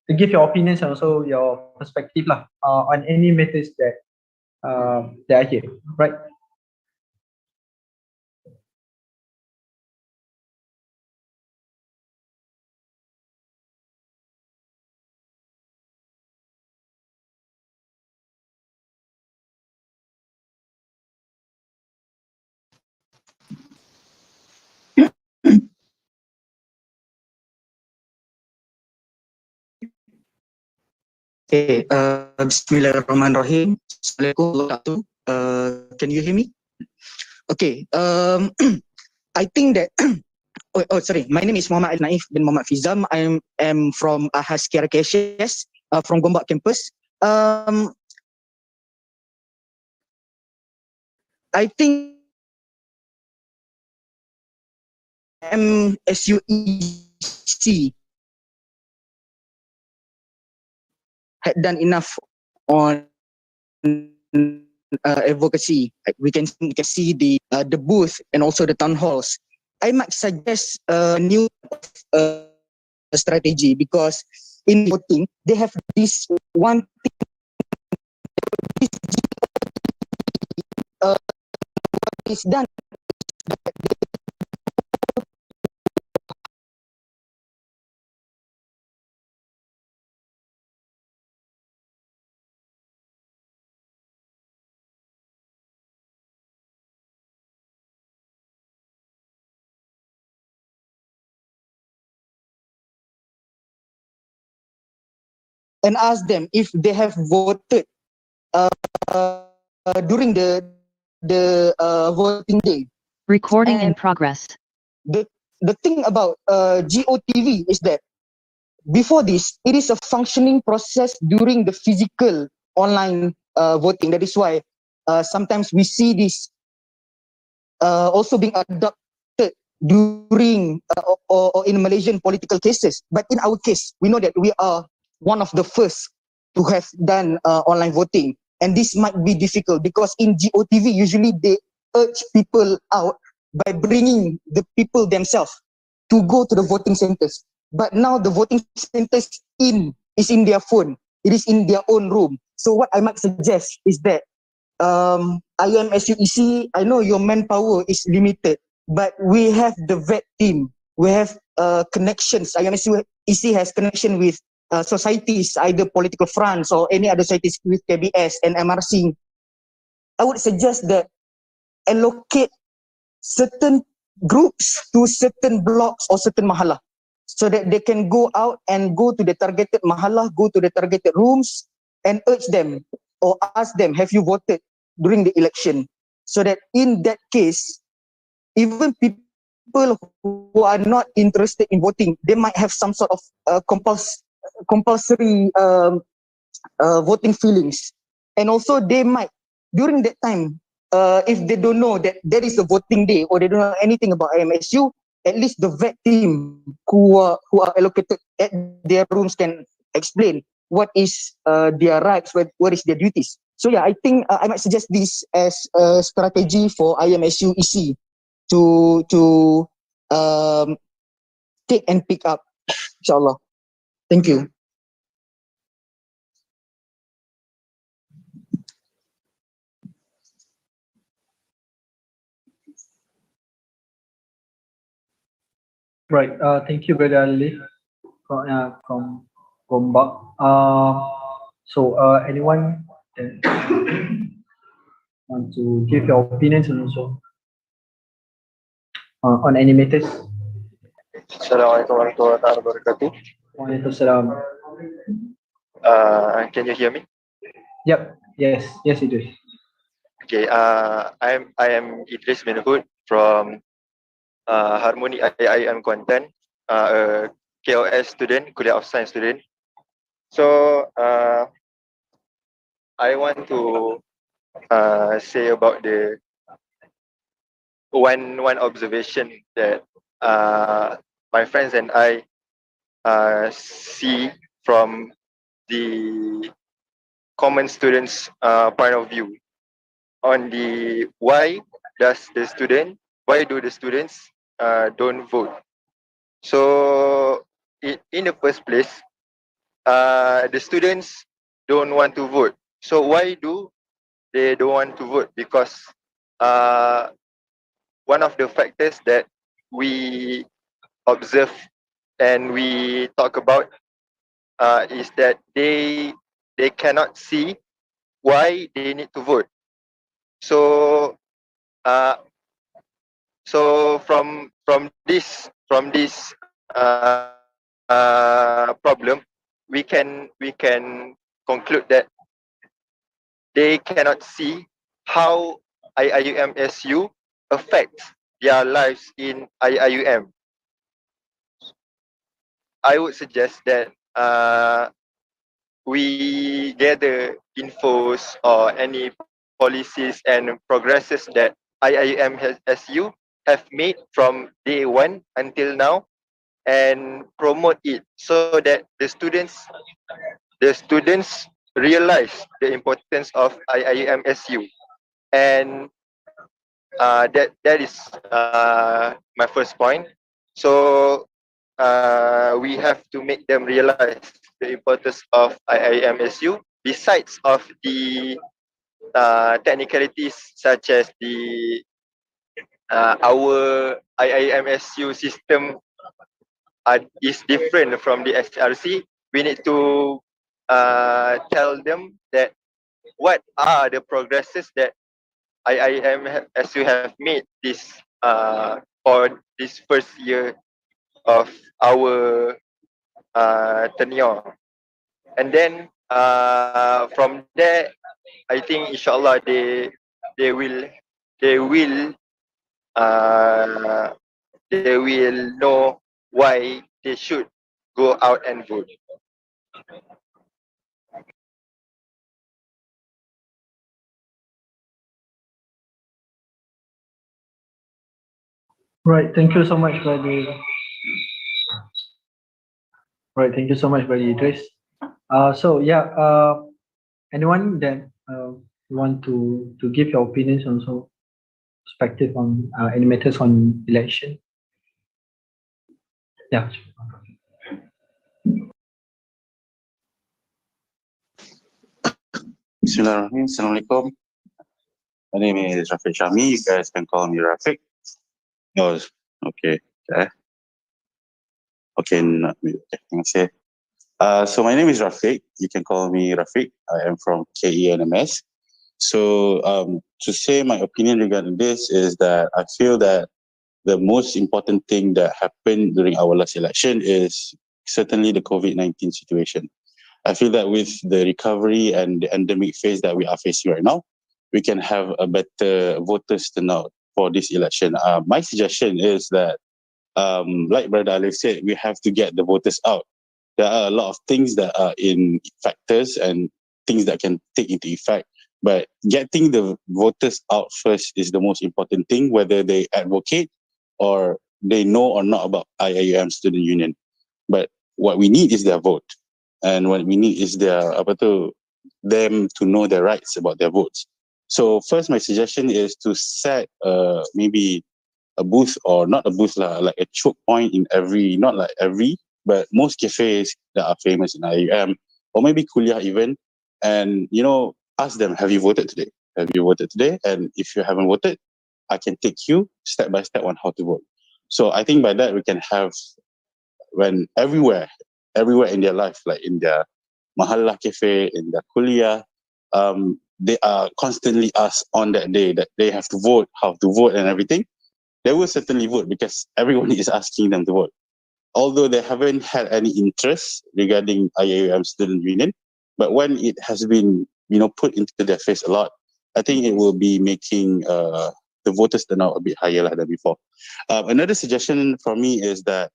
to give your opinions and also your perspective lah on any matters that are here, right? Okay, Bismillahirrahmanirrahim. Assalamualaikum warahmatullahi wabarakatuh. Can you hear me? Okay, I think that, sorry, my name is Muhammad Al Naif bin Muhammad Fizam. I am from Ahas KRKSS, from Gombak campus. I think MSUEC had done enough on advocacy. We can see the booth and also the town halls. I might suggest a new strategy, because in voting they have this one thing, is done. And ask them if they have voted uh, during the voting day. Recording in And progress. the thing about GOTV is that before this, it is a functioning process during the physical online voting. That is why sometimes we see this also being adopted during or in Malaysian political cases. But in our case, we know that we are one of the first to have done online voting. And this might be difficult because in GOTV, usually they urge people out by bringing the people themselves to go to the voting centers. But now the voting centers is in their phone. It is in their own room. So what I might suggest is that Iumsu, I know your manpower is limited, but we have the vet team. We have connections. Iumsu has connection with societies, either political fronts or any other societies with KBS and MRC. I would suggest that allocate certain groups to certain blocks or certain mahala, so that they can go out and go to the targeted mahala, go to the targeted rooms and urge them or ask them, have you voted during the election? So that in that case, even people who are not interested in voting, they might have some sort of compulsory voting feelings. And also they might, during that time, if they don't know that there is a voting day or they don't know anything about IMSU, at least the vet team who are allocated at their rooms can explain what is their rights, what is their duties. So yeah, I think I might suggest this as a strategy for IMSU EC to take and pick up, inshallah. Thank you. Right. Thank you, Brother Ali from Gombak. So anyone want to give your opinions and also on any matters? Assalamualaikum warahmatullahi wabarakatuh. Waalaikumsalam. Can you hear me? Yep. Yes, it is. Okay. I am Idris bin Hud from Harmony IIM Kuantan, a KOS student, Kuliah of Science student. So I want to say about the one observation that my friends and I see from the common students' point of view on the why do the students don't vote. So in the first place, the students don't want to vote. So why do they don't want to vote? Because uh, one of the factors that we observe and we talk about is that they cannot see why they need to vote. So uh, problem, we can conclude that they cannot see how IIUMSU affects their lives in IIUM. I would suggest that we gather infos or any policies and progresses that IIUMSU have made from day one until now and promote it so that the students realize the importance of IIUMSU. And that is my first point. So we have to make them realize the importance of IIMSU besides of the technicalities such as the our IIMSU system is different from the SRC. We need to tell them that what are the progresses that IIMSU have made this for this first year of our tenure. And then from there, I think inshallah they will they will uh, they will know why they should go out and vote. Right. Thank you so much, brother. Right. Thank you so much, brother Idris. So yeah. Anyone that want to give your opinions and also perspective on any matters on election? Yeah. Bismillahirrahmanirrahim. Assalamualaikum. My name is Rafiq Shami. You guys can call me Rafiq. Oh, okay. Okay, not me. Okay, terima kasih. So my name is Rafiq. You can call me Rafiq. I am from KENMS. So to say my opinion regarding this is that I feel that the most important thing that happened during our last election is certainly the COVID-19 situation. I feel that with the recovery and the endemic phase that we are facing right now, we can have a better voters turnout for this election. My suggestion is that, like Brother Alif said, we have to get the voters out. There are a lot of things that are in factors and things that can take into effect. But getting the voters out first is the most important thing, whether they advocate or they know or not about IIUM Student Union. But what we need is their vote. And what we need is them to know their rights about their votes. So first, my suggestion is to set maybe a booth, or not a booth lah, like a choke point in every, not like every, but most cafes that are famous in IUM, or maybe kuliah even, and ask them, have you voted today? Have you voted today? And if you haven't voted, I can take you step by step on how to vote. So I think by that we can have, when everywhere in their life, like in their mahalla cafe, in their kuliah, they are constantly asked on that day that they have to vote, how to vote and everything. They will certainly vote because everyone is asking them to vote. Although they haven't had any interest regarding IAM Student Union, but when it has been, put into their face a lot, I think it will be making the voters turn out a bit higher than before. Another suggestion from me is that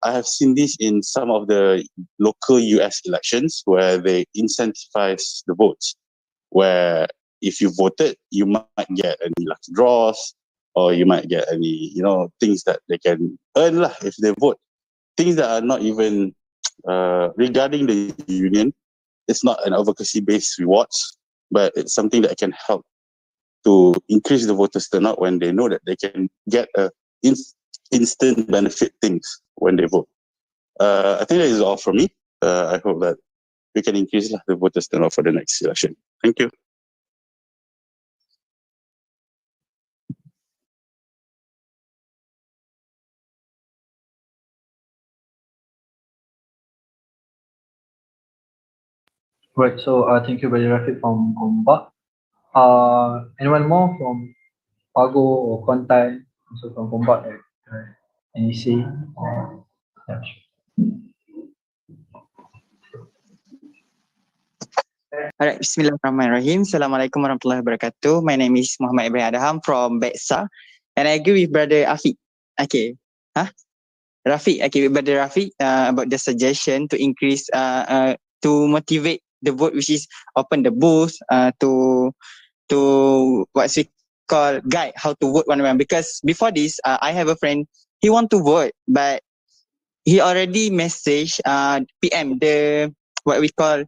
I have seen this in some of the local US elections where they incentivize the votes, where if you voted, you might get any lucky draws, or you might get any, things that they can earn lah if they vote. Things that are not even regarding the union, it's not an advocacy-based rewards, but it's something that can help to increase the voters turnout when they know that they can get instant benefit things when they vote. I think that is all from me. I hope that we can increase the voters turnout for the next election. Thank you. Right. So thank you, Brother Rafiq from Gombak. Anyone more from Pago or Kontai, also from Gombak, NEC? Yeah. Alright, Bismillahirrahmanirrahim. Assalamualaikum warahmatullahi wabarakatuh. My name is Muhammad Ibrahim Adham from Beksa, and I agree with Brother Afiq. Okay, Rafiq. Okay, with Brother Rafiq about the suggestion to increase, to motivate the vote, which is open the booth, to what we call guide how to vote one by one. Because before this, I have a friend. He want to vote, but he already message PM the what we call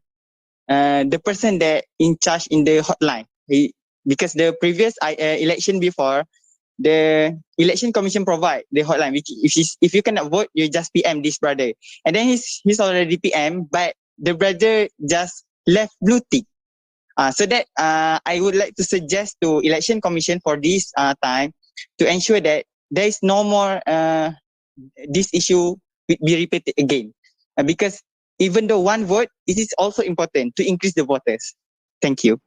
the person that in charge in the hotline. Because the previous election before, the election commission provide the hotline, which if you cannot vote, you just PM this brother. And then he's already PM, but the brother just left blue tick. So that I would like to suggest to election commission for this time to ensure that there is no more this issue be repeated again. Because even though one vote, it is also important to increase the voters. Thank you.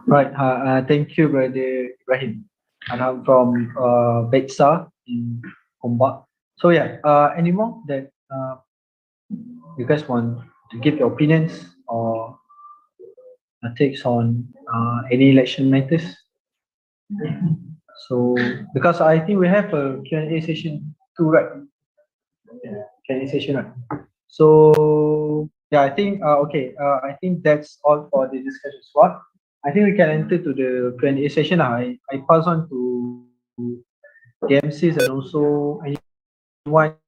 Right. Thank you, Brother Ibrahim. And I'm from Beksa in Gombak. So yeah, any more that you guys want to give your opinions or takes on any election matters? So because I think we have a Q&A session too, right? Yeah, Q&A session, right? So yeah, I think I think that's all for the discussion slot. I think we can enter to the Q&A session. I pass on to the MCs and also anyone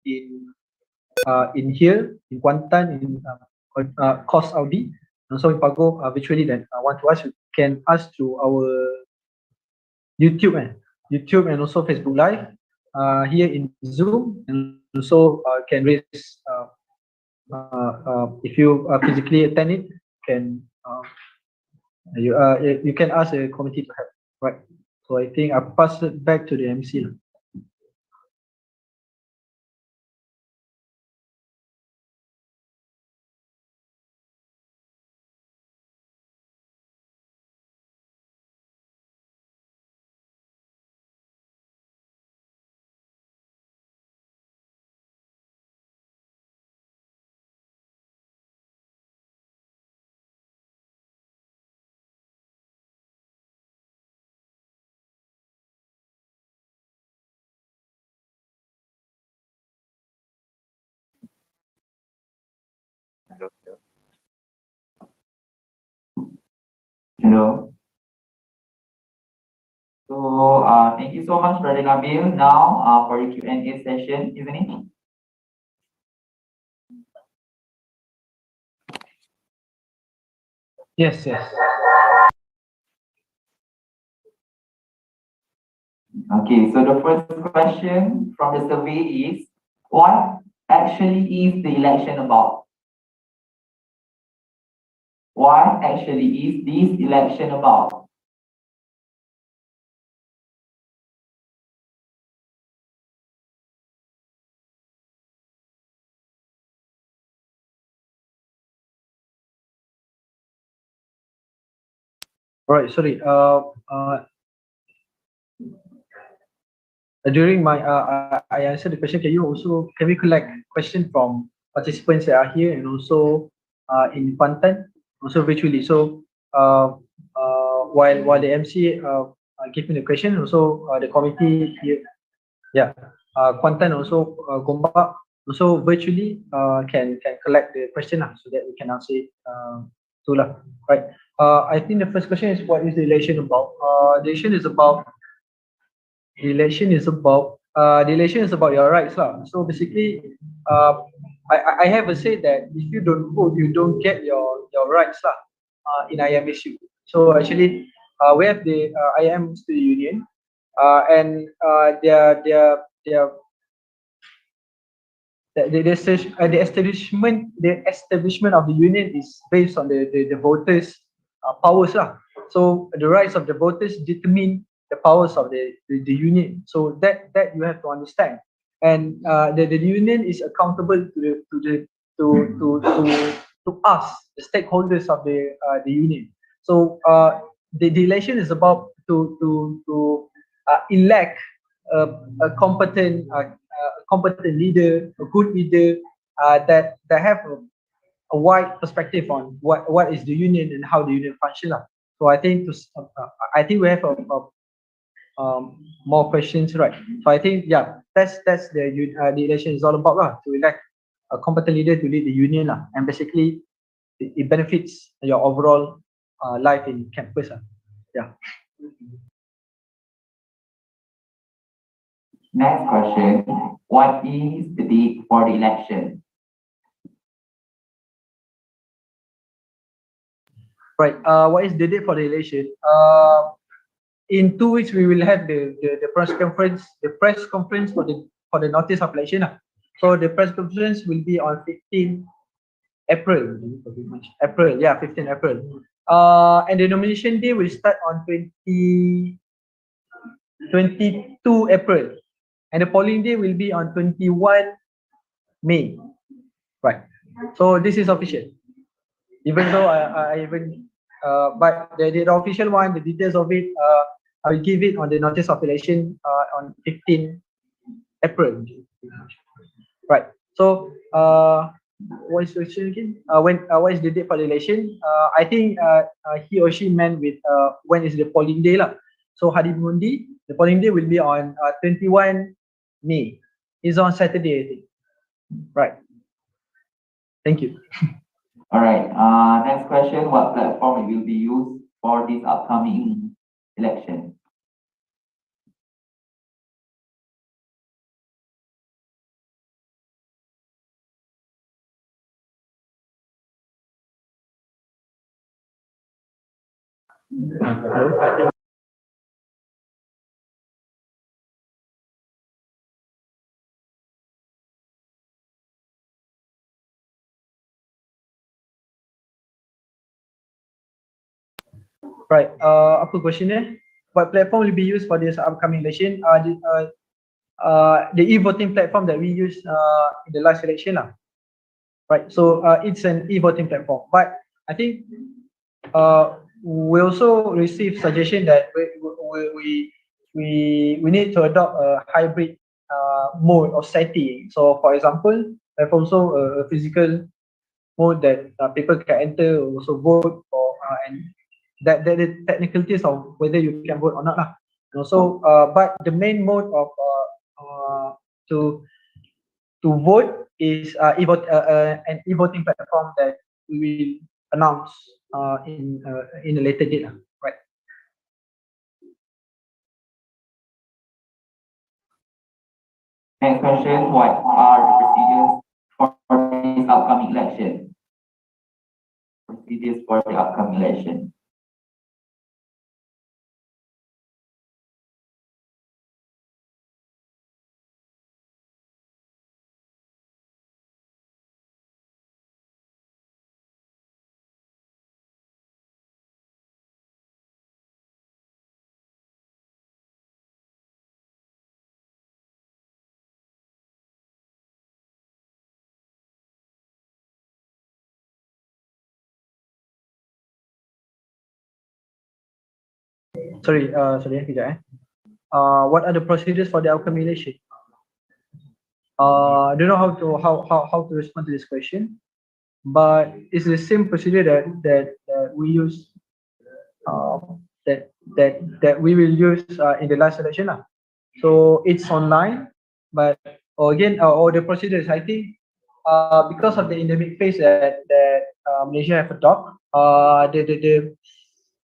in here in Kuantan in Kos Audi, and also in Pago virtually that want to ask, you can ask through our YouTube and also Facebook Live here in Zoom, and also can raise if you physically attend it, can you can ask a committee to help, right? So I think I pass it back to the MC. Hello. So thank you so much, Brother Nabil. Now for the Q&A session, isn't it? Yes, yes. Okay, so the first question from the survey is, what actually is the election about? What actually is this election about? Right, sorry. During my I answer the question. Can we collect question from participants that are here and also in Kuantan, also virtually? So while the MC give me the question, also the committee here, yeah, Kuantan also Gombak, also virtually can collect the question so that we can answer it too lah. Right. I think the first question is, what is the election about? The election is about your rights lah. So basically, I have a say that if you don't vote, you don't get your rights lah in Iiumsu. So actually, we have the Iiumsu Union, and their the establishment of the union is based on the voters powers lah. So the rights of the voters determine the powers of the union. So that you have to understand. And the union is accountable to us, the stakeholders of the union. So the election is about to elect a competent leader, a good leader that have a wide perspective on what is the union and how the union functions. So I think we have more questions, right? So I think that's the election is all about to elect a competent leader to lead the union and basically it benefits your overall life in campus. Yeah. Next question. What is the date for the election? Right. What is the date for the election? In 2 weeks we will have the press conference. The press conference for the notice of election. So the press conference will be on 15 April. 15 April. And the nomination day will start on 22 April. And the polling day will be on 21 May. Right. So this is official. Even though but the official one, the details of it, I will give it on the notice of election on 15 April. Right. So what is the question again? What is the date for the election? I think he or she meant with when is the polling day lah. So hari Mundi, the polling day will be on 21 May. It's on Saturday, I think. Right. Thank you. All right. Next question. What platform will be used for this upcoming election? Right. Apa question dia? What platform will be used for this upcoming election? The e-voting platform that we use in the last election lah. Right. So it's an e-voting platform. But I think we also receive suggestion that we need to adopt a hybrid mode of setting. So for example, we have also a physical mode that people can enter, also vote, or and that the technicalities of whether you can vote or not lah. And also, but the main mode of to vote is an e-voting platform that we will announce in a later date lah. Right. Next question. What are the procedures for this upcoming election? Procedures for the upcoming election. Sorry, kejap. What are the procedures for the upcoming election? I don't know how to respond to this question, but it's the same procedure that we use that we will use in the last election lah. So it's online, but or the procedures. I think because of the endemic phase that Malaysia have adopted,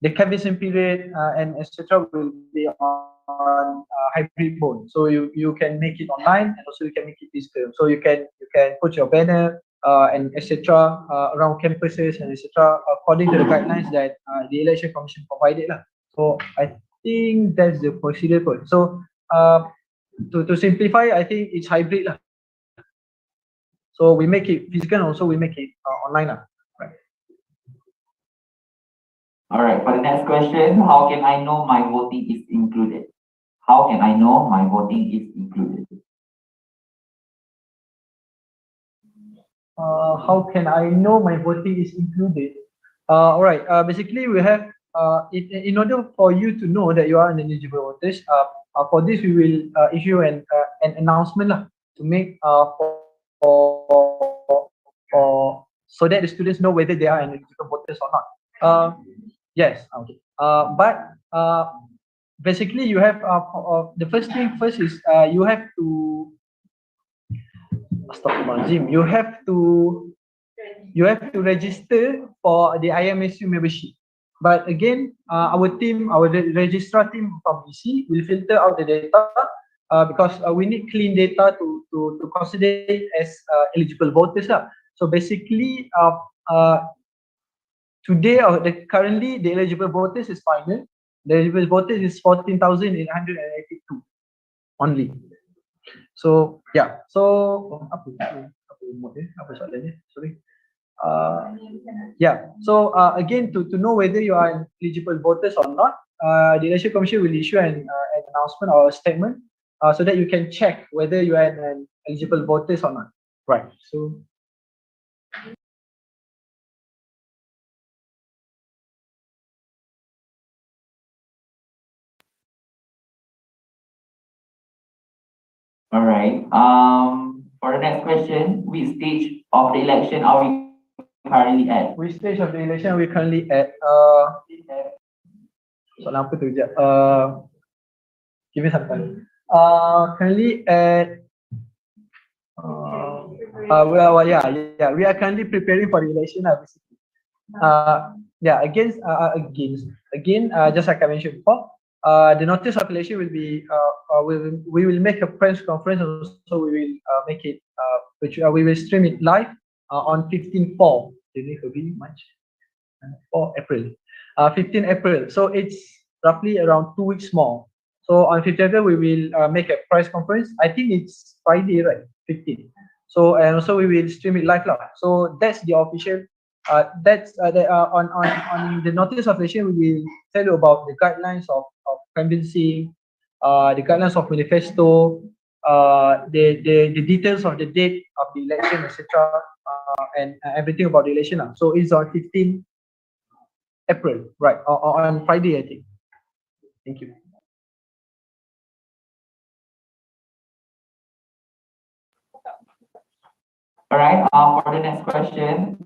the canvassing period and etc. will be on hybrid mode. So you can make it online and also you can make it physical. So you can put your banner and etc. Around campuses and etc. according to the guidelines that the election commission provided lah. So I think that's the procedure for it. So to simplify, I think it's hybrid lah. So we make it physical and also we make it online lah. Right. All right, for the next question, how can I know my voting is included? How can I know my voting is included? How can I know my voting is included? All right. Basically, we have in order for you to know that you are an eligible voters. For this, we will issue an announcement lah to make for so that the students know whether they are an eligible voters or not. Yes. Okay. But basically, you have the first thing first is you have to. Astaghfirullahaladzim. You have to register for the Iiumsu membership. But again, our registrar team from BC will filter out the data because we need clean data to consider it as eligible voters. So basically, today currently the eligible voters is final. The eligible voters is 14,882 only. So yeah, so apa soalannya? Sorry. Yeah. So again, to know whether you are eligible voters or not, the election commission will issue an announcement or a statement so that you can check whether you are an eligible voters or not. Right. So. All right. For the next question, which stage of the election are we currently at? Which stage of the election are we currently at? Soalan apa tu? Give me some time. Currently at we are currently preparing for the election. Basically. Again, just like I mentioned before, the notice of election will be we will make a press conference, so we will make it we will stream it live on 15/4. March 4 April, 15 April. So it's roughly around 2 weeks more. So on 15 April we will make a press conference. I think it's Friday, right? 15. So and also we will stream it live. So that's the official. On the notice of election, we will tell you about the guidelines of canvassing, the guidelines of manifesto, the details of the date of the election, etc., and everything about the election. So it's on 15 April, right? Or on Friday, I think. Thank you. All right. For the next question.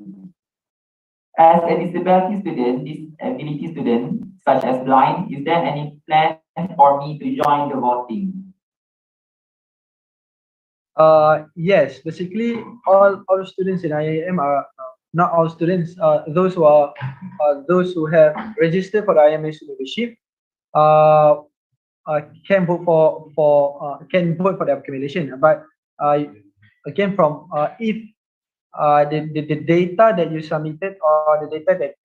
As a disability student, such as blind, is there any plan for me to join the voting? Yes, basically all students in IIM are not all students. Those who have registered for the Iiumsu membership can vote for the accumulation. But again, from if the data that you submitted or the data that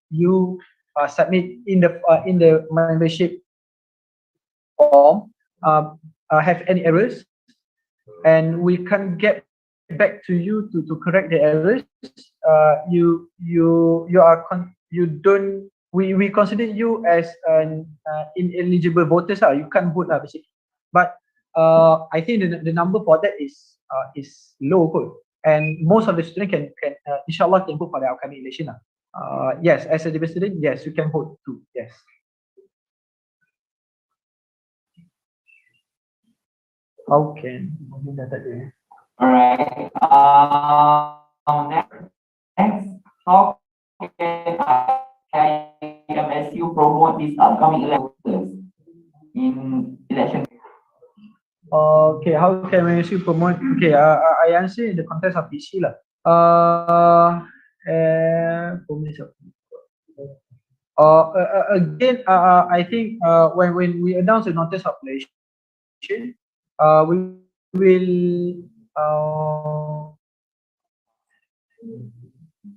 you submit in the membership form have any errors, and we can get back to you to correct the errors, we consider you as an ineligible voters. You can't vote basically. But I think the number for that is low, and most of the students can inshallah can vote for the upcoming election. Yes, as a diversity student, yes, you can vote too. Yes. How can all right. Next, how can Iiumsu promote these upcoming elections in election? Okay, how can MSU promote? Okay, I answer in the context of PC lah. Promote of- again, I think when we announce the notice of relation,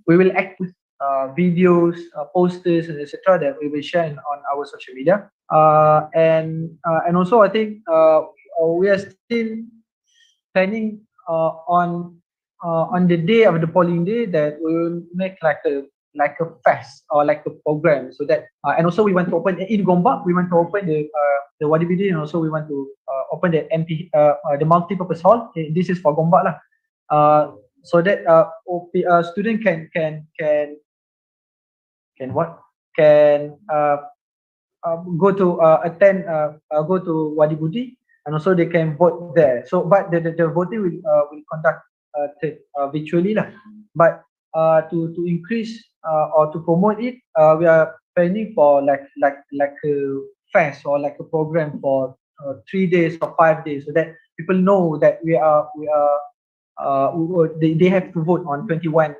we will act with videos, posters, and etc. that we will share on our social media. And also I think we are still planning on the day of the polling day that we will make like a fest or like a program, so that and also we want to open in Gombak, we want to open the Wadibidi, and also we want to open the the multi-purpose hall. This is for Gombak lah, so that student can what can go to attend go to Wadi Budi, and also they can vote there. So but the voting will conduct virtually lah. But to increase or to promote it, we are planning for like a fest or like a program for 3 days or 5 days, so that people know that they have to vote on 21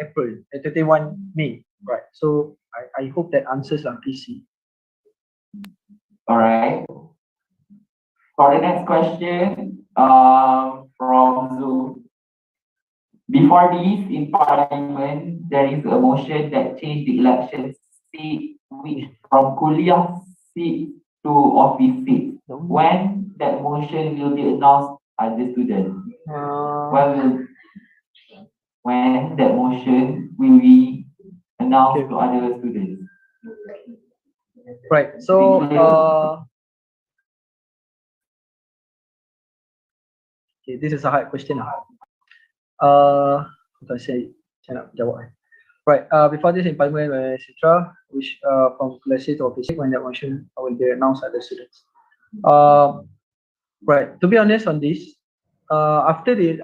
April, 21 May, right? So I hope that answers on PC. All right. For the next question, from Zoom. Before this, in Parliament, there is a motion that changed the election seat from kuliah seat to office seat. When that motion will be announced as the student? When that motion will be announced to other students? Right. So okay, this is a hard question. Saya nak jawab. Right. Before this in Parliament, etc., which from class to office, when that motion will be announced at the students. Right. To be honest on this, after the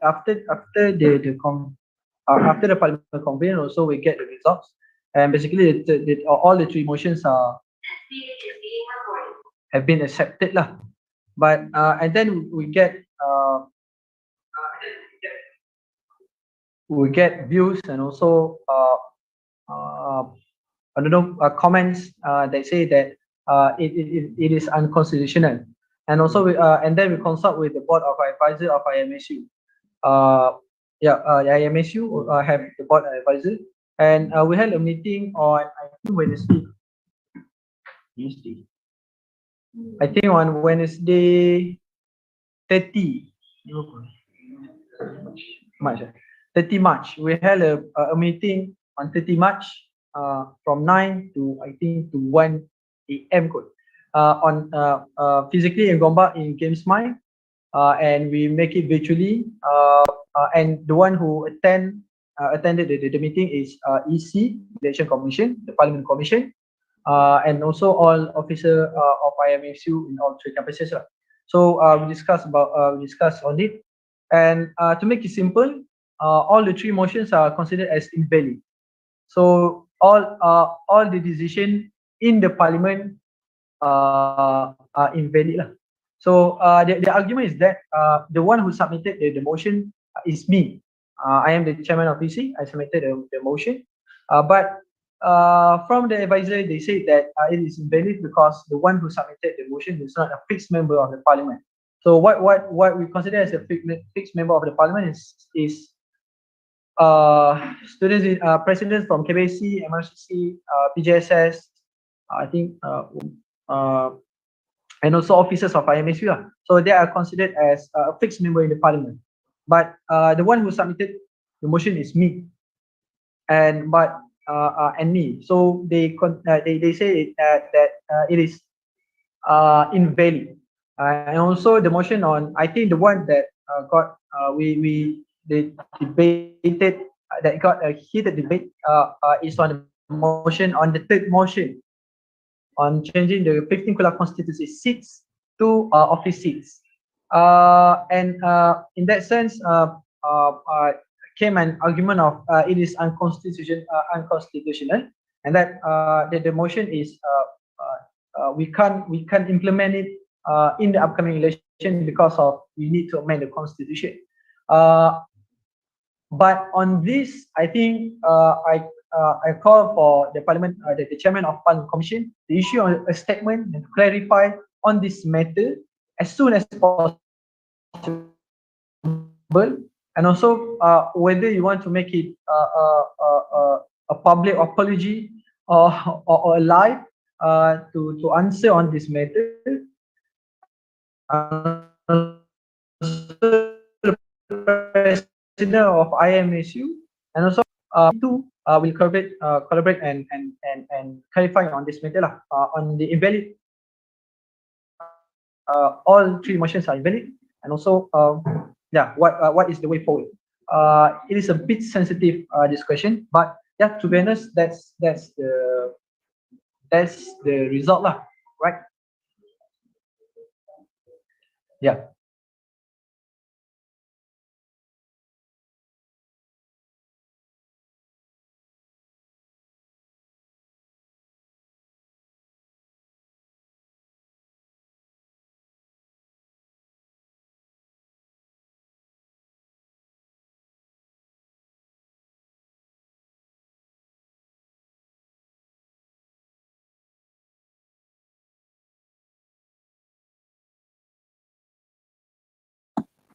Parliament convene, also we get the results, and basically all the three motions have been accepted lah. But and then we get views, and also I don't know, comments that say that it is unconstitutional, and also and then we consult with the board of advisor of Iiumsu. Iiumsu have the board advisor, and we had a meeting on, I think, Wednesday. I think on Wednesday 30 March. 30 March. We held a meeting on 30 March from 9 to, I think, to 1 AM on physically in Gombak in Games Mine, and we make it virtually, and the one who attended the meeting is EC, Election Commission, the Parliament Commission, and also all officer of Iiumsu in all three campuses. So we discussed on it, and to make it simple, all the three motions are considered as invalid. So all the decision in the Parliament are invalid lah. So the argument is that the one who submitted the motion is me. I am the chairman of PC. I submitted the motion, but from the advisor, they say that it is invalid because the one who submitted the motion is not a fixed member of the Parliament. So what we consider as a fixed member of the Parliament is students, presidents from KBC, MRCC, PJSS, I think, and also officers of Iiumsu. So they are considered as a fixed member in the Parliament. But the one who submitted the motion is me, and me. So they say that it is invalid. And also the motion on, I think the one that got they debated, that got a heated debate is on the motion, on the third motion on changing the 15 Kuala constituency seats to office seats. And in that sense, came an argument of it is unconstitutional, and that the motion is we can't implement it in the upcoming election because of we need to amend the constitution. But on this, I think I call for the Parliament, the chairman of Parliament Commission, to issue a statement and clarify on this matter as soon as possible, and also whether you want to make it a public apology or a live to answer on this matter. The president of Iiumsu, and also two will collaborate and clarify on this matter lah. On the invalid, all three motions are invalid, and also yeah, what is the way forward? It is a bit sensitive discussion, but yeah, to be honest, that's the result lah, right? Yeah.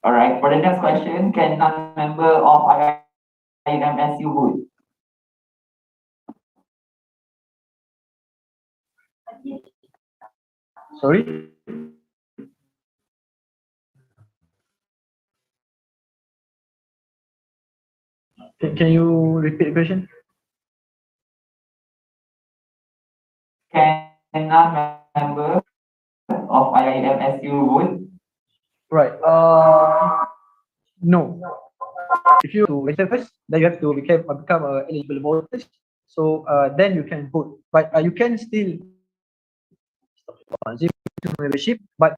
All right, for the next question, can non-member of IIMSU vote? Sorry. Can you repeat the question? Can non-member of IIMSU vote? Right. No. If you register first, then you have to become eligible voters. So then you can vote. But you can still zero membership, but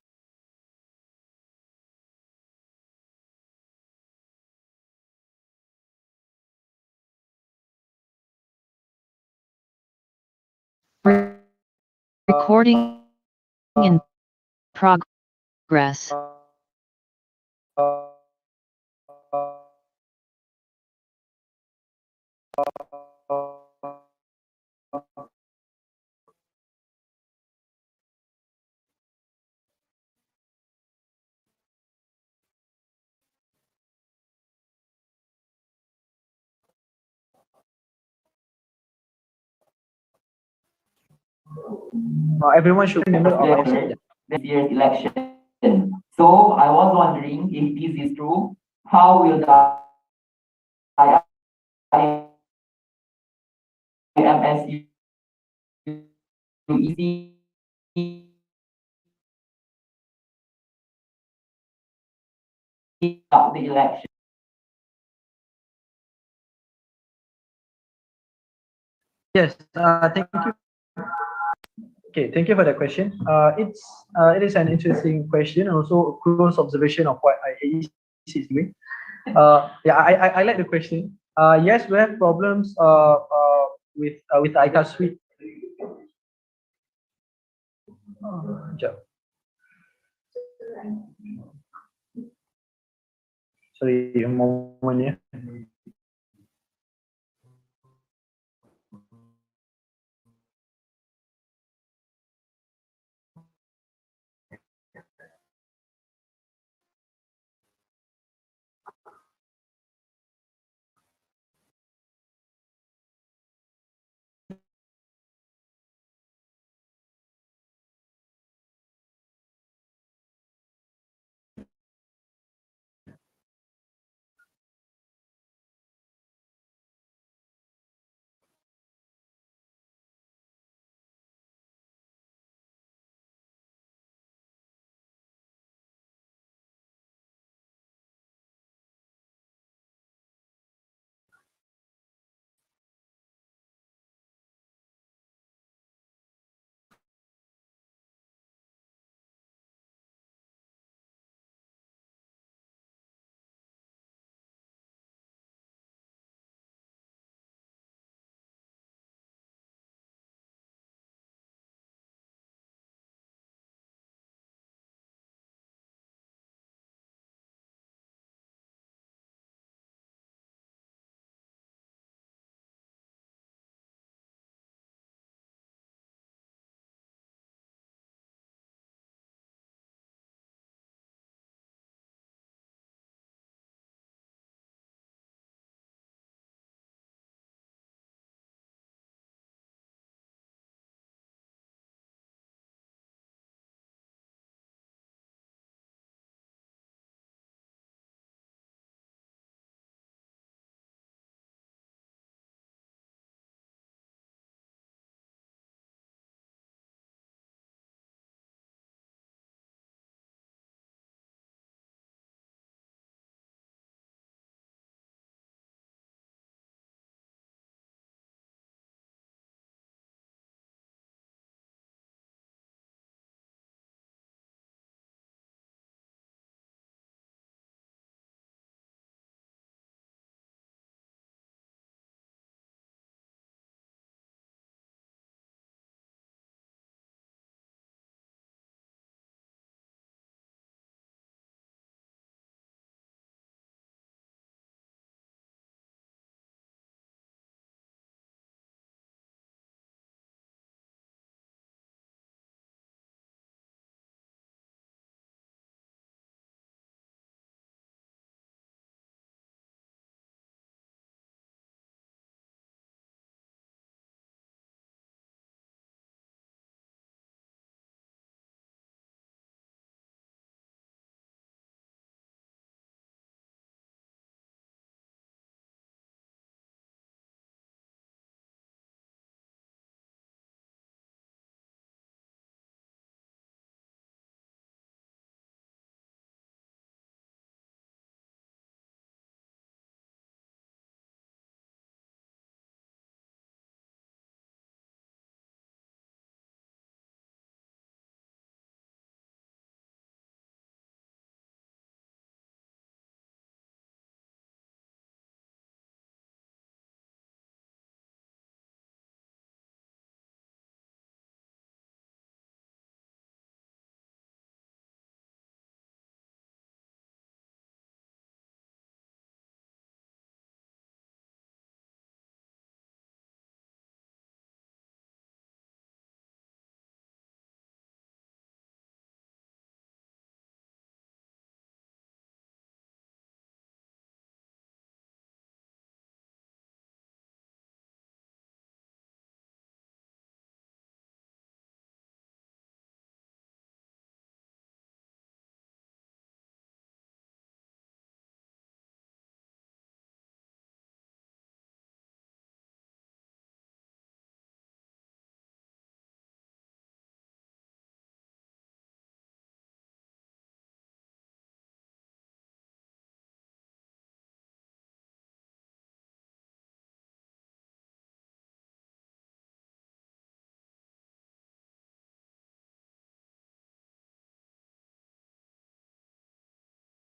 Recording in progress. everyone should be member of IFC. This year's election. So I was wondering if this is true, how will the IMSU up the election? Yes, thank you. Okay, thank you for that question. It is an interesting question and also a close observation of what IAEC is doing. Yeah, I like the question. Yes, we have problems with ICA suite. Sekejap. Sorry, a moment ya.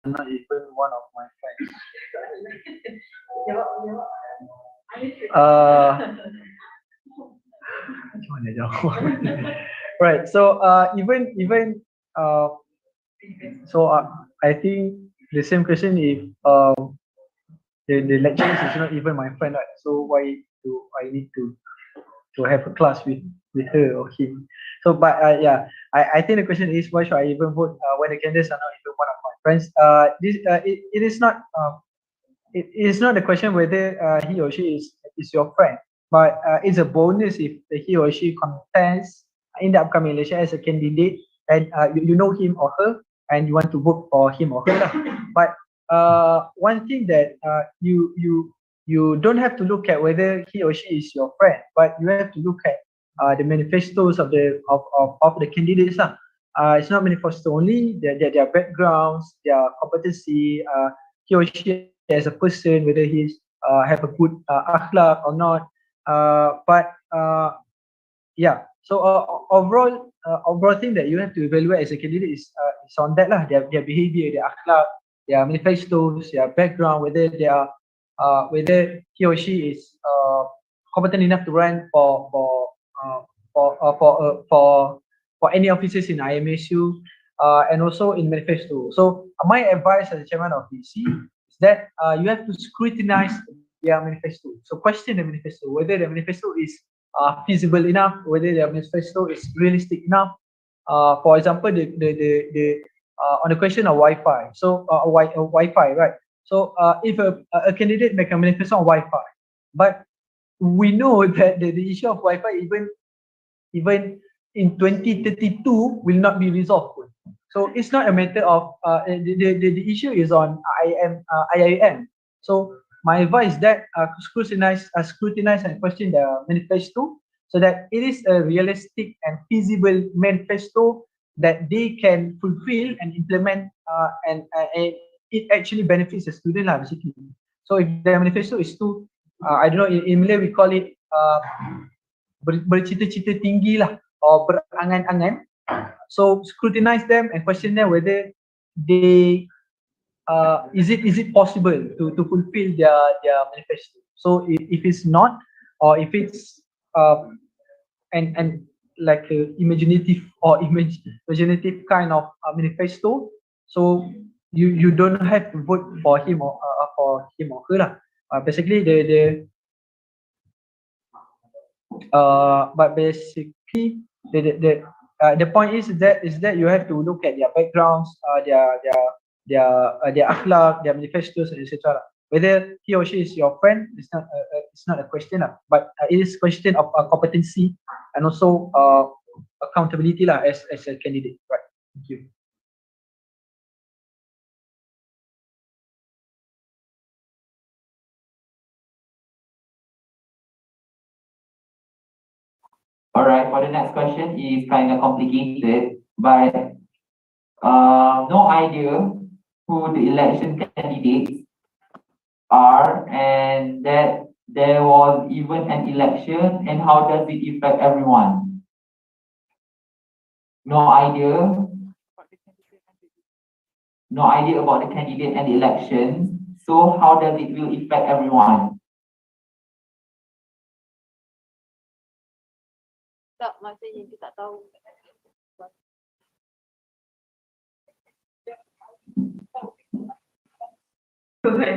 not even one of my friends. Macam mana jawab? Right. So even so I think the same question if the lecturer is not even my friend, right? So why do I need to have a class with her or him? So but yeah, I think the question is why should I even vote when the candidates are not even one of my friends? It is not it is not the question whether he or she is your friend, but it's a bonus if he or she contests in the upcoming election as a candidate and you know him or her and you want to vote for him or her lah. But one thing that you don't have to look at whether he or she is your friend, but you have to look at the manifestos of the candidates lah. It's not manifesto only, their backgrounds, their competency, he or she as a person, whether he's have a good akhlaq or not. Yeah. So overall thing that you have to evaluate as a candidate is on that lah. Their behavior, their akhlaq, their manifestos, their background, whether they are whether he or she is competent enough to run for any offices in IMSU and also in manifesto. So my advice as the chairman of BC is that you have to scrutinize their manifesto. So question the manifesto, whether the manifesto is feasible enough, whether the manifesto is realistic enough. For example, the on the question of Wi-Fi. So Wi-Fi, right? So if a candidate make a manifesto on Wi-Fi, but we know that the issue of Wi-Fi even in 2032 will not be resolved. So it's not a matter of the issue is on IIM. So my advice is that scrutinize and question the manifesto so that it is a realistic and feasible manifesto that they can fulfill and implement and it actually benefits the student lah basically. So if the manifesto is too I don't know, in Malay we call it bercita-cita tinggi lah or berangan-angan. So scrutinize them and question them whether they is it possible to fulfill their manifesto. So if it's not, or if it's and like a imaginative or imaginative kind of manifesto, so you don't have to vote for him or her lah. Basically but basically the point is that you have to look at their backgrounds, their akhlaq, their manifestos, and etc. Whether he or she is your friend is not it's not a question lah, but it is question of competency and also accountability lah as a candidate, right? Thank you. All right, for the next question is kind of complicated, but no idea who the election candidates are, and that there was even an election, and how does it affect everyone? No idea. No idea about the candidate and the elections. So how does it will affect everyone? Tak, maksudnya dia tak tahu.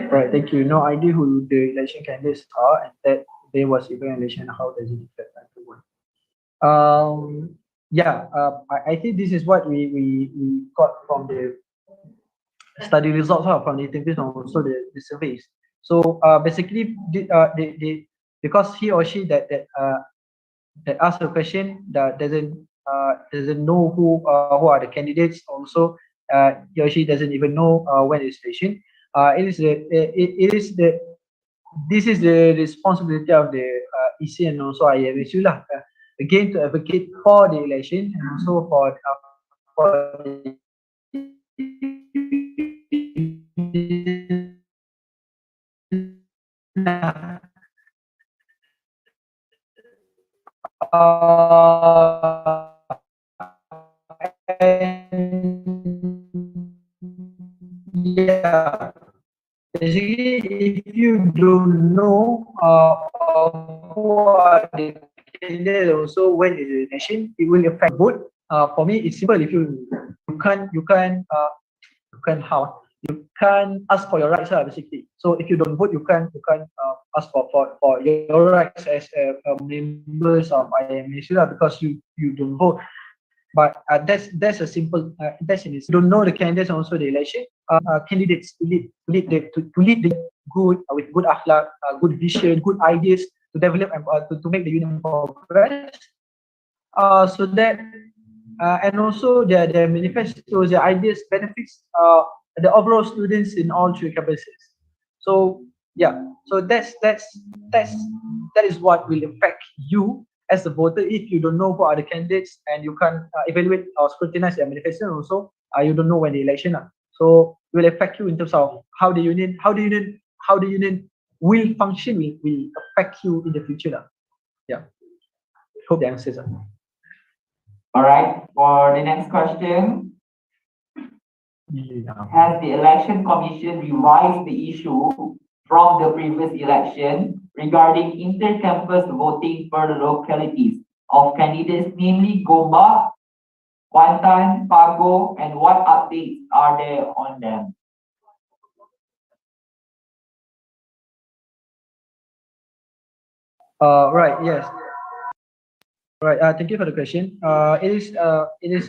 Right, thank you. No idea who the election candidates are, and that there was even an election. How does it affect everyone? Yeah, I think this is what we got from the study results from the interviews and also the surveys. So basically, because he or she that asked the question that doesn't know who are the candidates. Also, he or she doesn't even know when it's election. This is the responsibility of the EC and also Iiumsu lah. Again, to advocate for the election and also for yeah, basically, if you don't know who are the candidates, also when is the election, it will affect vote. For me, it's simple. If you can't how you can't ask for your rights, basically. So if you don't vote, you can't ask for your rights as members of IMSU because you don't vote. But that's a simple that's in it. You don't know the candidates and also the election. Candidates to lead the good with good akhlak, good vision, good ideas to develop and to make the union progress. So that and also their manifestos, their ideas benefits the overall students in all three campuses. So yeah, so that's that is what will affect you as a voter if you don't know who are the candidates and you can't evaluate or scrutinize their manifesto. And also, you don't know when the election are. So it will affect you in terms of how the union will function will affect you in the future. Yeah. Hope the answers are. All right, for the next question, Yeah. has the election commission revised the issue from the previous election regarding inter-campus voting per localities of candidates, namely Gombak, Kuantan, Pago, and what updates are there on them? Right. Yes. Right. Thank you for the question. It is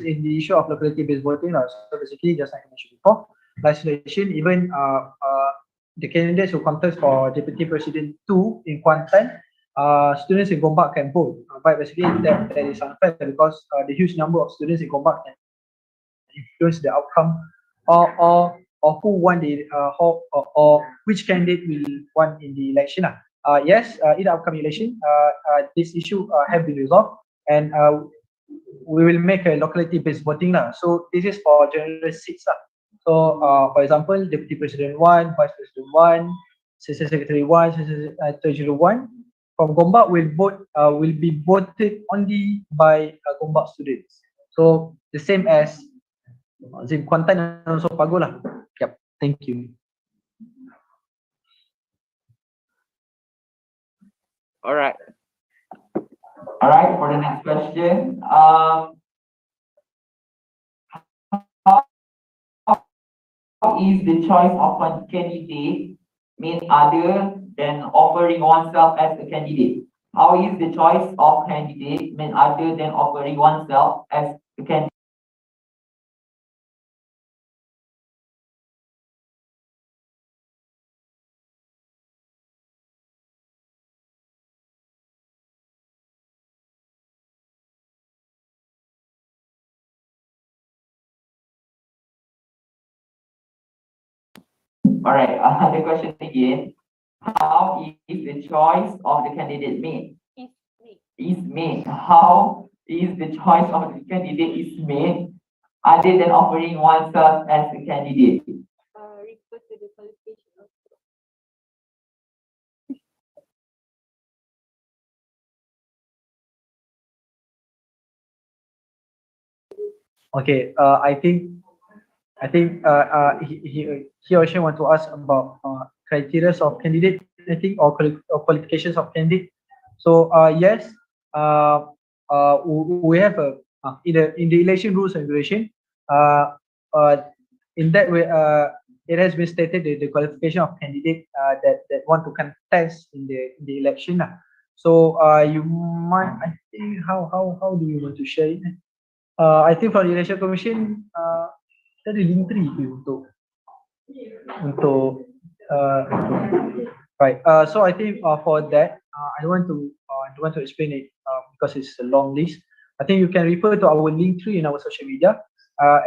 in the issue of locality-based voting. So basically, just like I mentioned before, legislation even the candidates who contest for deputy president two in Kuantan, students in Gombak can vote. But basically, that is unfair because the huge number of students in Gombak can influence the outcome or who won the or which candidate will won in the election. Yes, in the upcoming election, this issue have been resolved, and we will make a locality-based voting. So this is for general seats. So for example, Deputy President 1, Vice President 1, Assistant Secretary 1, Treasurer 1, from Gombak will be voted only by Gombak students. So the same as Zim Kuantan and also Pago lah. Yep. Thank you. All right. All right, for the next question, how is the choice of a candidate made other than offering oneself as a candidate? How is the choice of candidate made other than offering oneself as a candidate? All right, the question again. How is the choice of the candidate made? Is made. How is the choice of the candidate is made other than offering oneself as a candidate? Refer to the qualification of Okay. I think he or she want to ask about criteria of candidate. I think or qualifications of candidate. So yes, we have a in the election rules and regulation. Uh, uh, in that way, it has been stated the qualification of candidate that want to contest in the election. So you might, I think, how do you want to share it? I think for the election commission, kita ada link tree ke untuk right. So I think for that, I don't want to explain it because it's a long list. I think you can refer to our link tree in our social media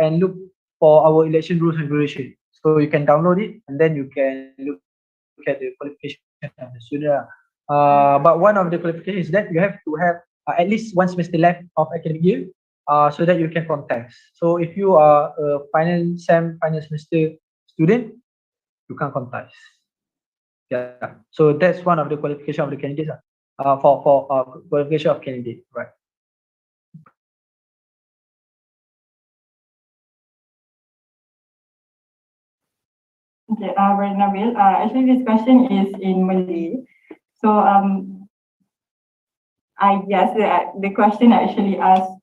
and look for our election rules and regulation. So you can download it and then you can look at the qualification of the student. But one of the qualifications is that you have to have at least one semester left of academic year so that you can contest. So if you are a final semester student, you can contest. Yeah. So that's one of the qualification of the candidates for qualification of candidate, right? Okay, Brother Nabil. Actually, this question is in Malay. So, I guess the question actually asks,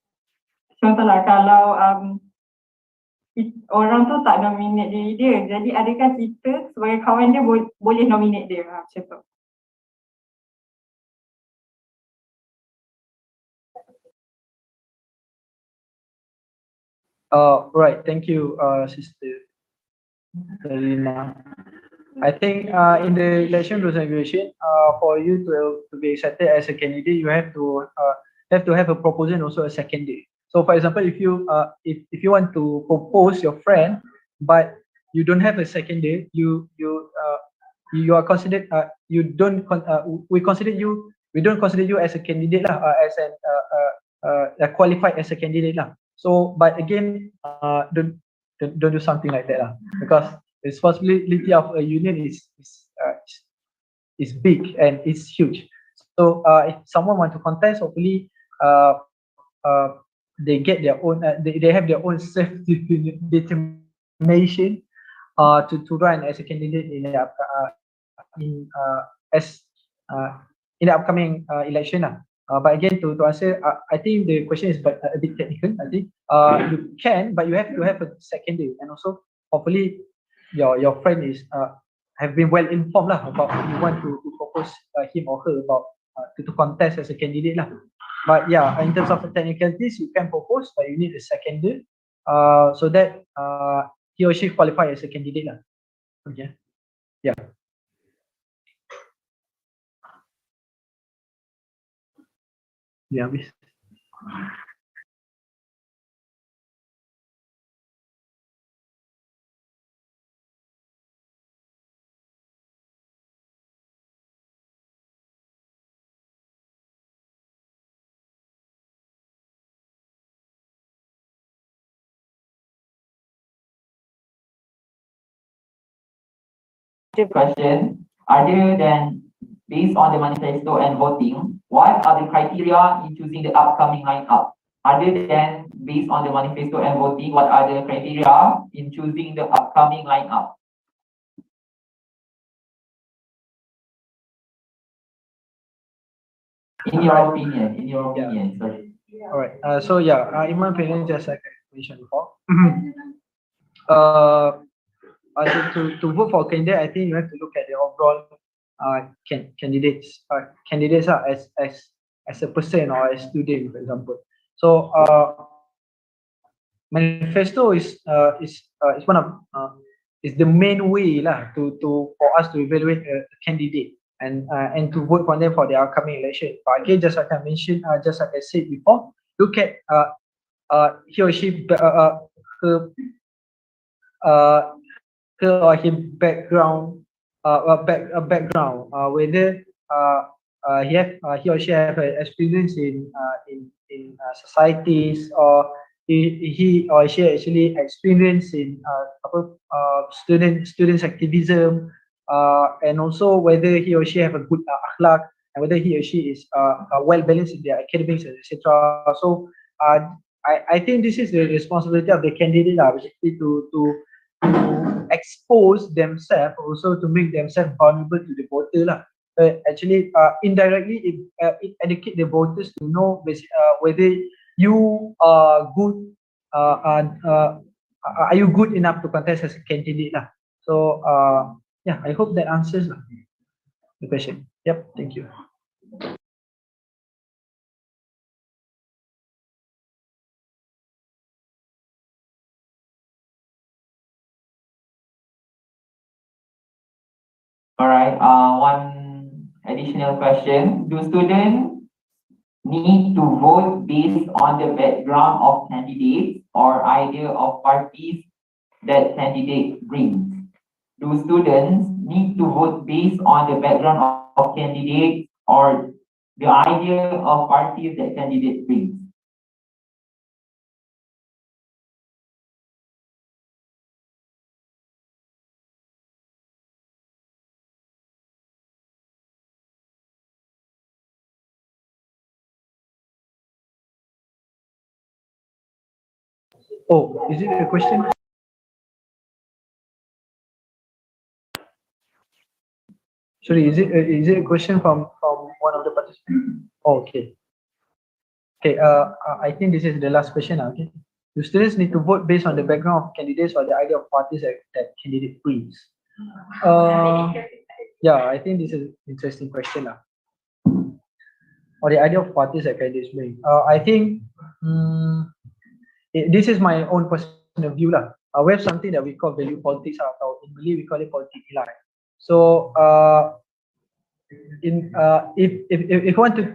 contohlah kalau orang tu tak nominate diri dia, jadi adakah kita sebagai kawan dia boleh nominate dia? Macam tu. Right. Thank you, Sister Selina. I think in the election rules and regulation, for you to be accepted as a candidate, you have to have a proposal and also a secondary. So, for example, if you want to propose your friend, but you don't have a secondary, you are considered we don't consider you as a candidate lah, as an qualified as a candidate lah. So, but again, don't do something like that lah, because the responsibility of a union is big and it's huge. So if someone want to contest, hopefully they get their own they have their own self determination to run as a candidate in the upcoming election lah. But again, to answer, I think the question is a bit technical. I think you can, but you have to have a secondary, and also hopefully your friend is have been well informed lah about you want to propose him or her about to contest as a candidate lah. But yeah, in terms of the technicalities, you can propose, but you need a secondary so that he or she qualify as a candidate lah. Okay. Yeah. Yeah, habis. Question, other than based on the manifesto and voting, what are the criteria in choosing the upcoming lineup? Other than based on the manifesto and voting, what are the criteria in choosing the upcoming lineup? In your opinion, sorry. All right. So yeah, in my opinion, just like I mentioned before, to vote for a candidate, I think you have to look at the overall candidates as a person or as student, for example. So manifesto is one of is the main way lah to for us to evaluate a candidate and to vote for them for the upcoming election. But again, just like I mentioned, just like I said before, look at he or she her or him background whether he or she have experience in societies, or he or she actually experience in students activism, and also whether he or she have a good akhlaq, and whether he or she is well balanced in their academics, etc. So I think this is the responsibility of the candidate basically to expose themselves, also to make themselves vulnerable to the voter lah. Actually, indirectly, it educate the voters to know whether you are good, are you good enough to contest as a candidate lah. So yeah, I hope that answers the question. Yep, thank you. All right, one additional question. Do students need to vote based on the background of candidates or idea of parties that candidate brings? Do students need to vote based on the background of candidates or the idea of parties that candidate brings? Oh, is it a question? Sorry, is it a question from one of the participants? Oh, okay. Okay, I think this is the last question. Okay. Do students need to vote based on the background of candidates or the idea of parties that candidate brings? Yeah, I think this is interesting question. Or the idea of parties that candidates bring. I think this is my own personal view lah. We have something that we call value politics atau in Malay we call it politik nilai. So if you want to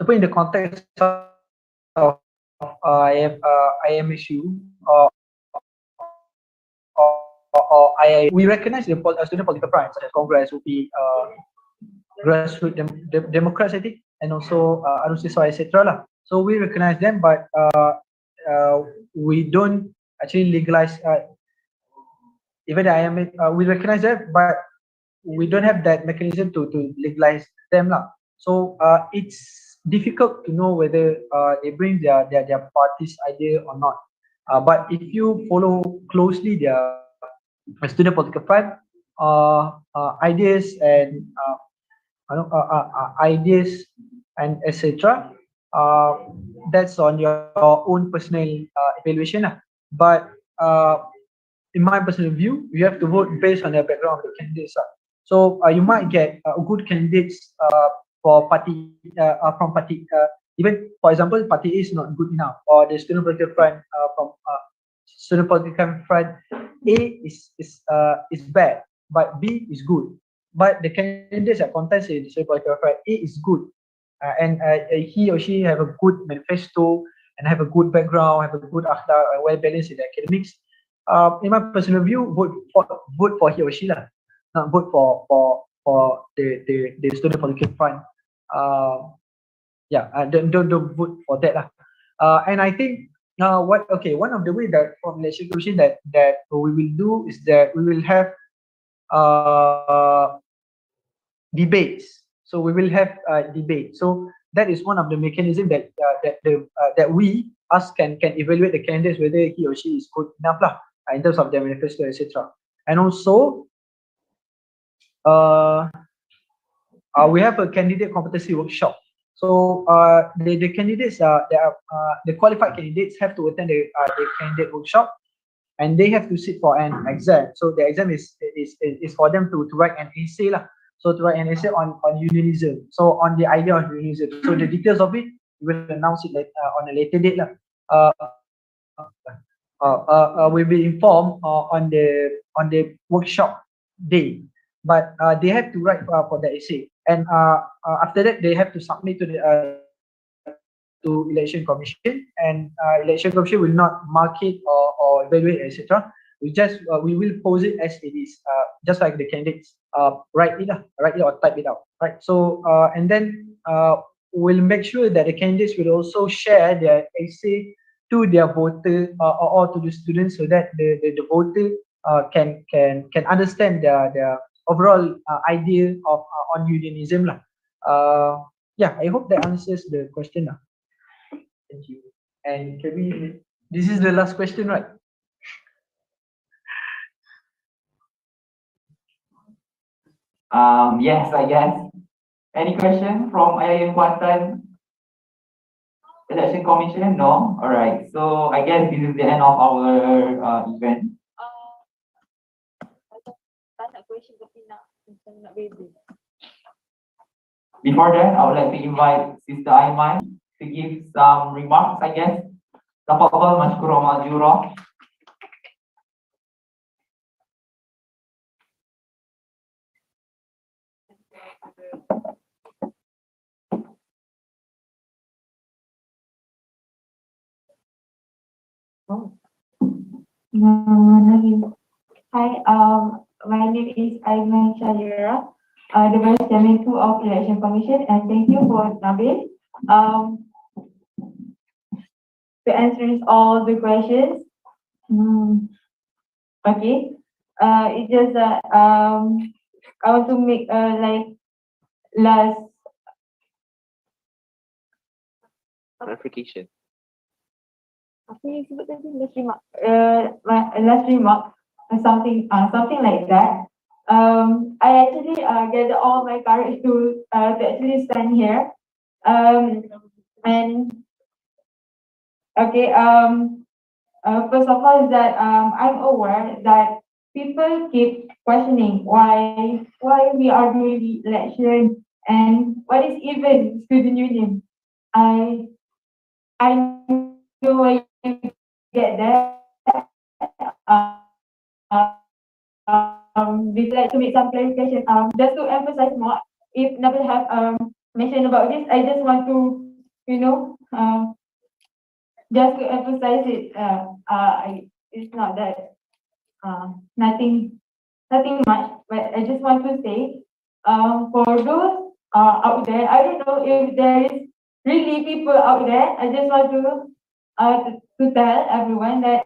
put in the context of IMSU or II, we recognize the student political parties such as Congress, UP, grassroots Democrats, I think, and also Anusiswa, etc. lah. So we recognize them, but we don't actually legalize. Even the IMA, we recognize them, but we don't have that mechanism to legalize them lah. So it's difficult to know whether they bring their party's idea or not. But if you follow closely their student political fund ideas and ideas and etc. That's on your own personal evaluation lah. But in my personal view, you have to vote based on the background of the candidates lah. So you might get good candidates for party from party. Even for example, party A is not good enough, or the student political front from student political front A is bad, but B is good. But the candidates that contest in the student political front A is good, and he or she have a good manifesto and have a good background, have a good akhlak, well balanced in the academics. In my personal view, vote for he or she lah, not vote for the student political front. Don't vote for that lah. And I think one of the way that from election commission that we will do is that we will have debates. So we will have debate. So that is one of the mechanism that we can evaluate the candidates whether he or she is good enough lah in terms of their manifesto, etc. And also we have a candidate competency workshop. So the candidates the qualified candidates have to attend the candidate workshop, and they have to sit for an exam. So the exam is for them to write an essay lah. So to write an essay on unionism. So on the idea of unionism. So the details of it we will announce it on a later date lah. Will be informed on the workshop day. But they have to write for the essay, and after that they have to submit to the election commission, and election commission will not mark it or evaluate, etc. We will pose it as it is, just like the candidates write it or type it out, right? So and then we'll make sure that the candidates will also share their essay to their voter or to the students, so that the voter can understand their overall idea of on unionism lah. I hope that answers the question lah. Thank you. And this is the last question, right? Yes, I guess. Any question from Iiumsu Kuantan Election Commission? No? Alright, so I guess this is the end of our event. Tak nak question tapi nak baby. Before that, I would like to invite Sister Aiman to give some remarks, I guess. Tafadhal mashkura majura. Hi, my name is Aiman Shalira, the Vice Chairman of Election Commission, and thank you for Nabil to answering all the questions. Okay, it's just that I want to make last clarification. Apa yang sebut tadi? Last remark. last remark, something like that. I actually gather all my courage to actually stand here. And okay, first of all is that I'm aware that people keep questioning why we are doing the election and what is even student union. I I know where you get that. We'd like to make some clarification. Just to emphasize more, if Nabil have mentioned about this, I just want to, you know, just to emphasize it. It's not that nothing much, but I just want to say, for those out there, I don't know if there is really people out there. I just want to tell everyone that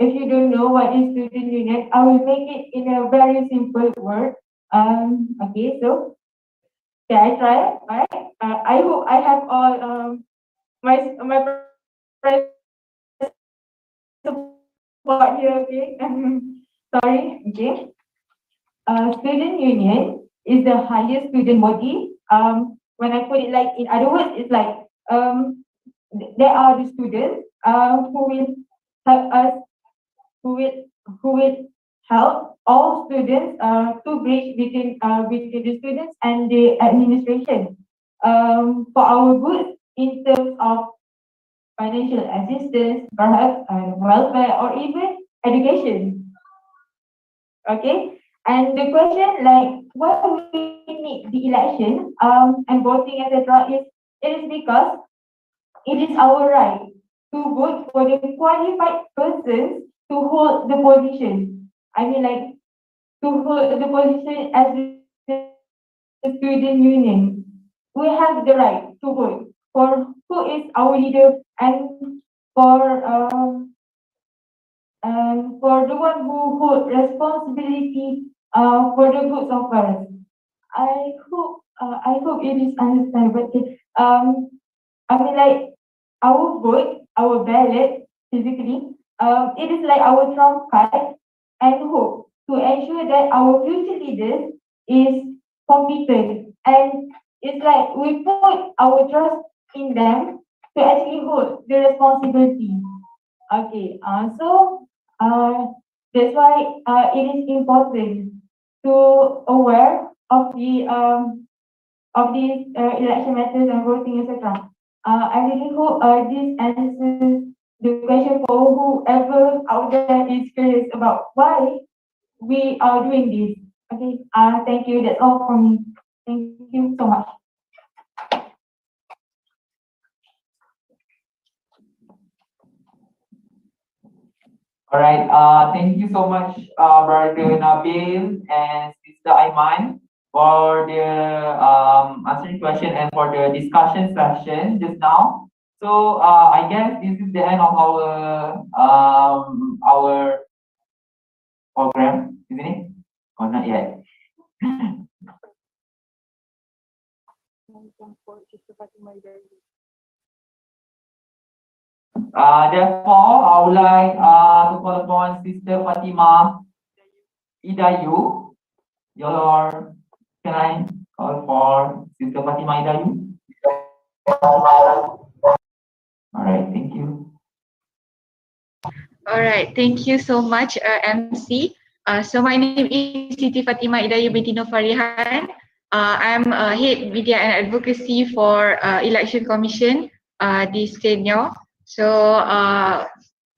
if you don't know what is student union, I will make it in a very simple word. Okay, so yeah, I try. All right. I hope I have all my friends support here. Okay. Sorry. Okay. Student union is the highest student body. When I put it like in other words, it's like there are the students who will help us, who will help all students to bridge between the students and the administration for our good in terms of financial assistance, perhaps welfare, or even education. Okay, and the question like why we need the election and voting, etc. is it is because it is our right to vote for the qualified persons to hold the position. I mean, like to hold the position as the student union. We have the right to vote for who is our leader and for for the one who hold responsibility for the goods of us. I hope it is understandable. Okay. I mean, like our vote, our ballot, physically, it is like our trump card and hope to ensure that our future leaders is competent, and it's like we put our trust in them to actually hold the responsibility. Okay, that's why it is important to aware of these election matters and voting, etc. I really hope this answers the question for whoever out there is curious about why we are doing this. Okay, thank you. That's all from me. Thank you so much. All right. Thank you so much, Brother Nabil and Sister Aiman, for the answering question and for the discussion session just now. So I guess this is the end of our program, isn't it? Or not yet? Therefore, I would like to call upon Sister Fatima Idayu. Can I call for Sister Fatima Idayu? All right, thank you. All right, thank you so much, MC. So my name is Siti Fatima Idayu binti Nofarihan. I'm head media and advocacy for Election Commission this tenure. So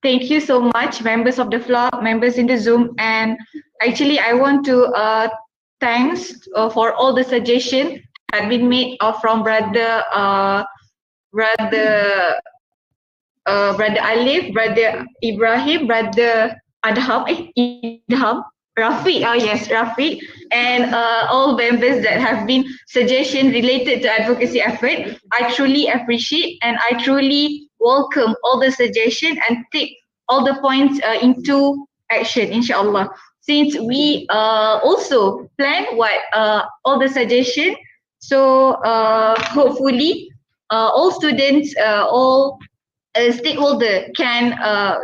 thank you so much, members of the floor, members in the Zoom, and actually I want to thanks for all the suggestions that been made from brother Brother Alif, Brother Ibrahim, Brother Idham, Rafiq, oh yes, Rafiq, and all members that have been suggestions related to advocacy effort. I truly appreciate and I truly welcome all the suggestions and take all the points into action, inshallah. Since we also plan what all the suggestions, so hopefully all students, all stakeholder can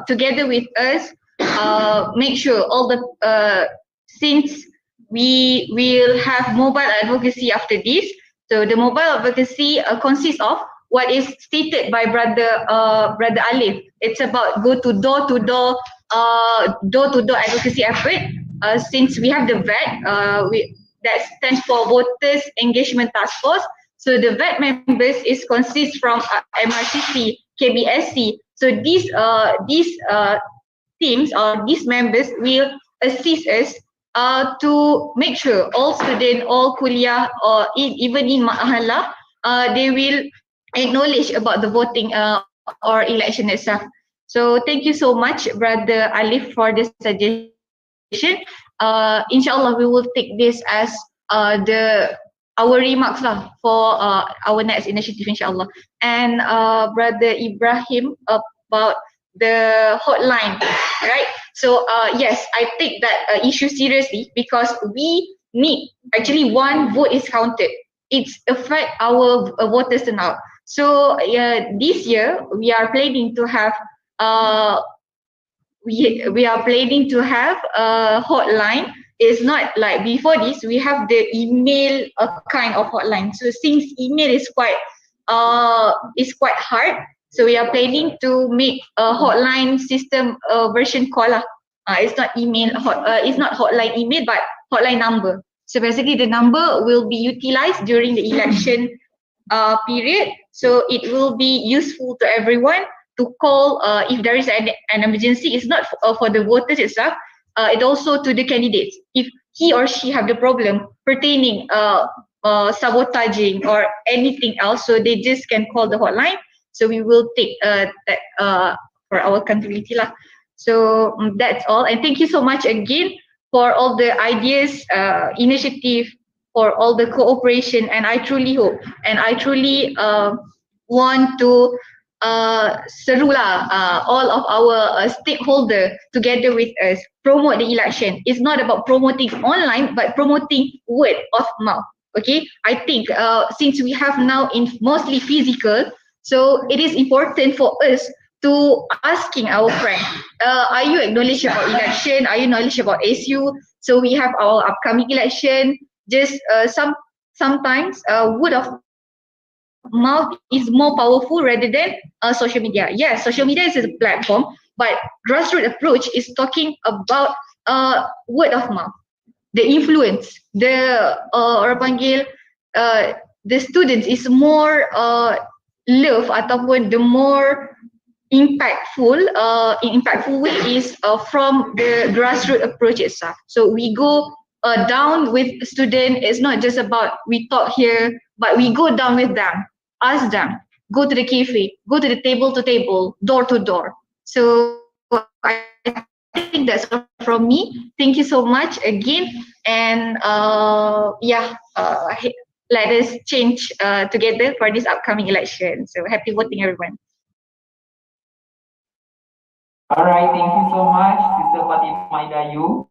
together with us make sure all the since we will have mobile advocacy after this. So the mobile advocacy consists of what is stated by brother Alif. It's about go to door to door advocacy effort. Since we have the VET, that stands for Voters Engagement Task Force. So the VET members is consist from MRCC, KBSC. So these teams or these members will assist us to make sure all students, all kuliah, or even in mahala, they will acknowledge about the voting or election itself. So thank you so much, Brother Alif, for the suggestion. Inshallah, we will take this as our remarks lah for our next initiative, inshallah. And Brother Ibrahim about the hotline, right? So yes, I take that issue seriously because we need actually one vote is counted. It's affect our voters turnout. So this year we are planning to have uh, we are planning to have a hotline. It's not like before this we have the email kind of hotline. So since email is quite hard, so we are planning to make a hotline system version call lah. It's not it's not hotline email but hotline number. So basically the number will be utilized during the election period. So it will be useful to everyone to call if there is an emergency. It's not for the voters itself. It also to the candidates. If he or she have the problem pertaining sabotaging or anything else, so they just can call the hotline. So we will take that for our accountability lah. So that's all. And thank you so much again for all the ideas, initiative, for all the cooperation. And I truly hope and I truly want to seru lah all of our stakeholder together with us promote the election. It's not about promoting online but promoting word of mouth. Okay, I think since we have now in mostly physical, so it is important for us to asking our friend, are you acknowledged about election? Are you knowledge about SU? So we have our upcoming election. Just sometimes word of mouth is more powerful rather than social media. Yes, social media is a platform, but grassroots approach is talking about word of mouth, the influence, the orang panggil the students is more love ataupun the more impactful way is from the grassroots approach itself. So we go down with student. It's not just about we talk here, but we go down with them, ask them, go to the cafe, go to the table, door to door. So I think that's all from me. Thank you so much again, and let us change together for this upcoming election. So happy voting, everyone. All right, thank you so much, Sister Fatima Dayu,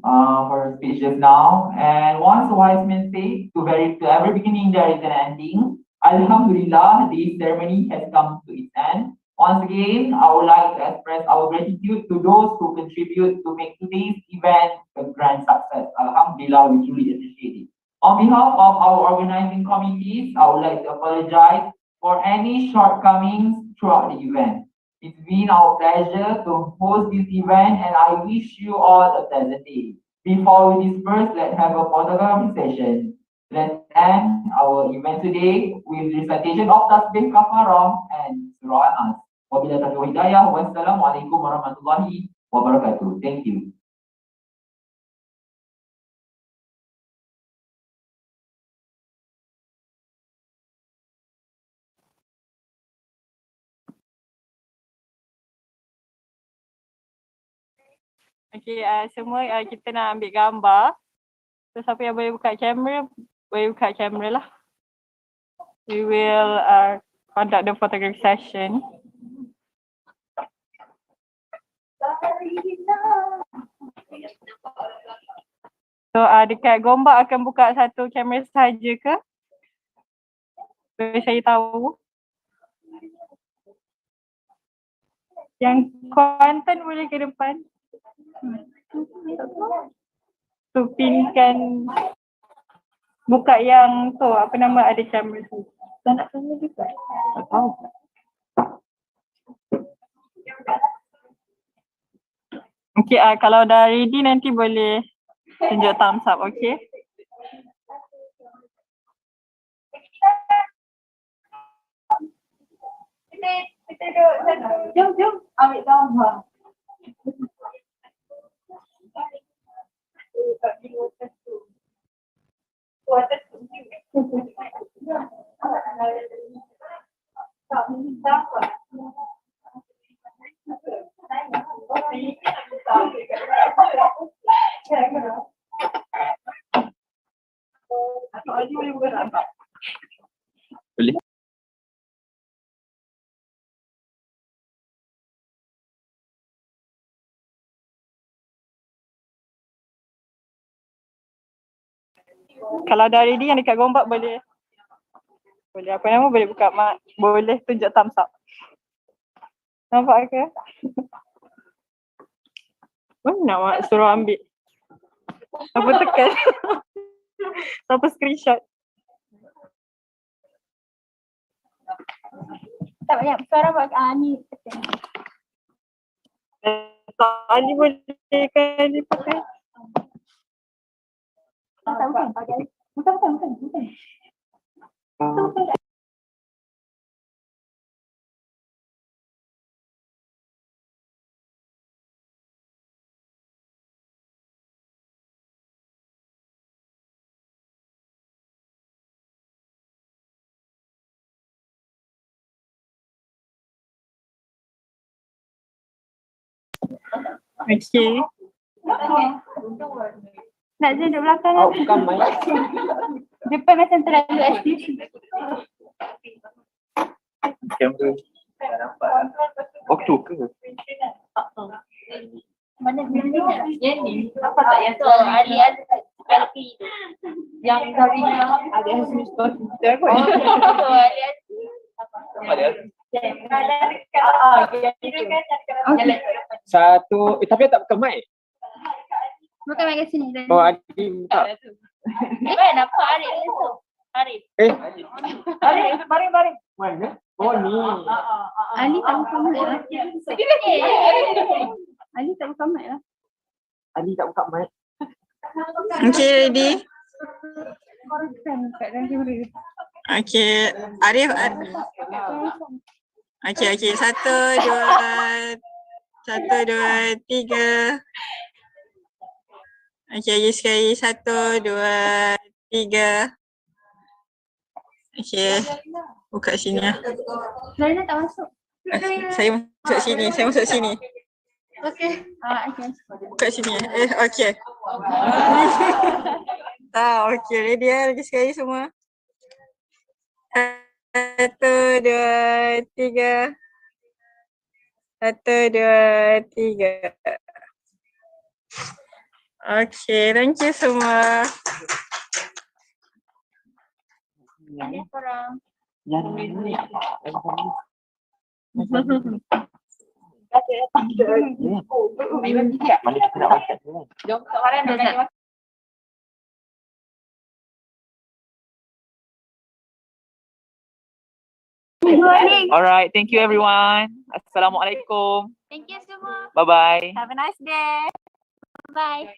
for her speech just now. And once a wise man says, to every beginning there is an ending. Alhamdulillah, this ceremony has come to its end. Once again, I would like to express our gratitude to those who contribute to make today's event a grand success. Alhamdulillah, we truly appreciate it. On behalf of our organizing committees, I would like to apologize for any shortcomings throughout the event. It's been our pleasure to host this event and I wish you all a pleasant day. Before we disperse, let's have a photography session. Let's end our event today with recitation of Tasbih Kafarah and Surah An-Nas. Wabillahi taufiq wal hidayah. Wassalamualaikum warahmatullahi wabarakatuh. Thank you. Okay, semua kita nak ambil gambar. So siapa yang boleh buka kamera, boleh buka kamera lah. We will conduct the photography session. So dekat Gombak akan buka satu kamera sahaja ke? Boleh saya tahu? Yang Kuantan boleh ke depan? Tu pinkan buka yang tu apa nama ada kamera tu. Tak nak kamera juga. Tak tahu. Okay, kalau dah ready nanti boleh tunjuk thumbs up, okay? Kita duduk, jom ambil gambar. Boleh. Kalau dah ready yang dekat gombak boleh apa nama, boleh buka boleh tunjuk thumbs up. Nampak ke? Mana mak suruh ambil? Apa tekan? Siapa screenshot? Tak banyak suara buat ni tekan. Tak ni boleh kan dipakai. Bukan pakai. Bukan. Okay. Nak duduk belakang lah. Bukan main. Depan macam terlalu aktif. Kamera. Tak nampak. Oh tu ke? Mana yang ni? Apa tak yang tu? Ali Alfi. Yang dari Ali Alfi kita kot. Ali Alfi. Satu. Tapi tak pakai mic. Bukan main kat sini. Oh, Adi tak. Nampak Arif tu. Arif. Arif, baring. Mana? Oh ni. Ali tak buka mic lah. Ali tak buka mic lah. Ali tak buka mic. Okay, ready? Kat dalam kamera. Okay, Arif. Okay. 1, 2, 3. Okay, lagi sekali. 1, 2, 3. Okay, buka sini lah. Lorena tak masuk. Saya masuk sini. Okay. Okay. Buka sini. Okay. Okay, ready lah lagi sekali semua. 1, 2, 3. 1, 2, 3. Okay, thank you semua. Ada korang. Yang ni apa? Mana kita nak makan tu kan? Jom, sekarang dah nak. Alright, thank you everyone. Assalamualaikum. Thank you semua. Bye bye. Have a nice day. Bye.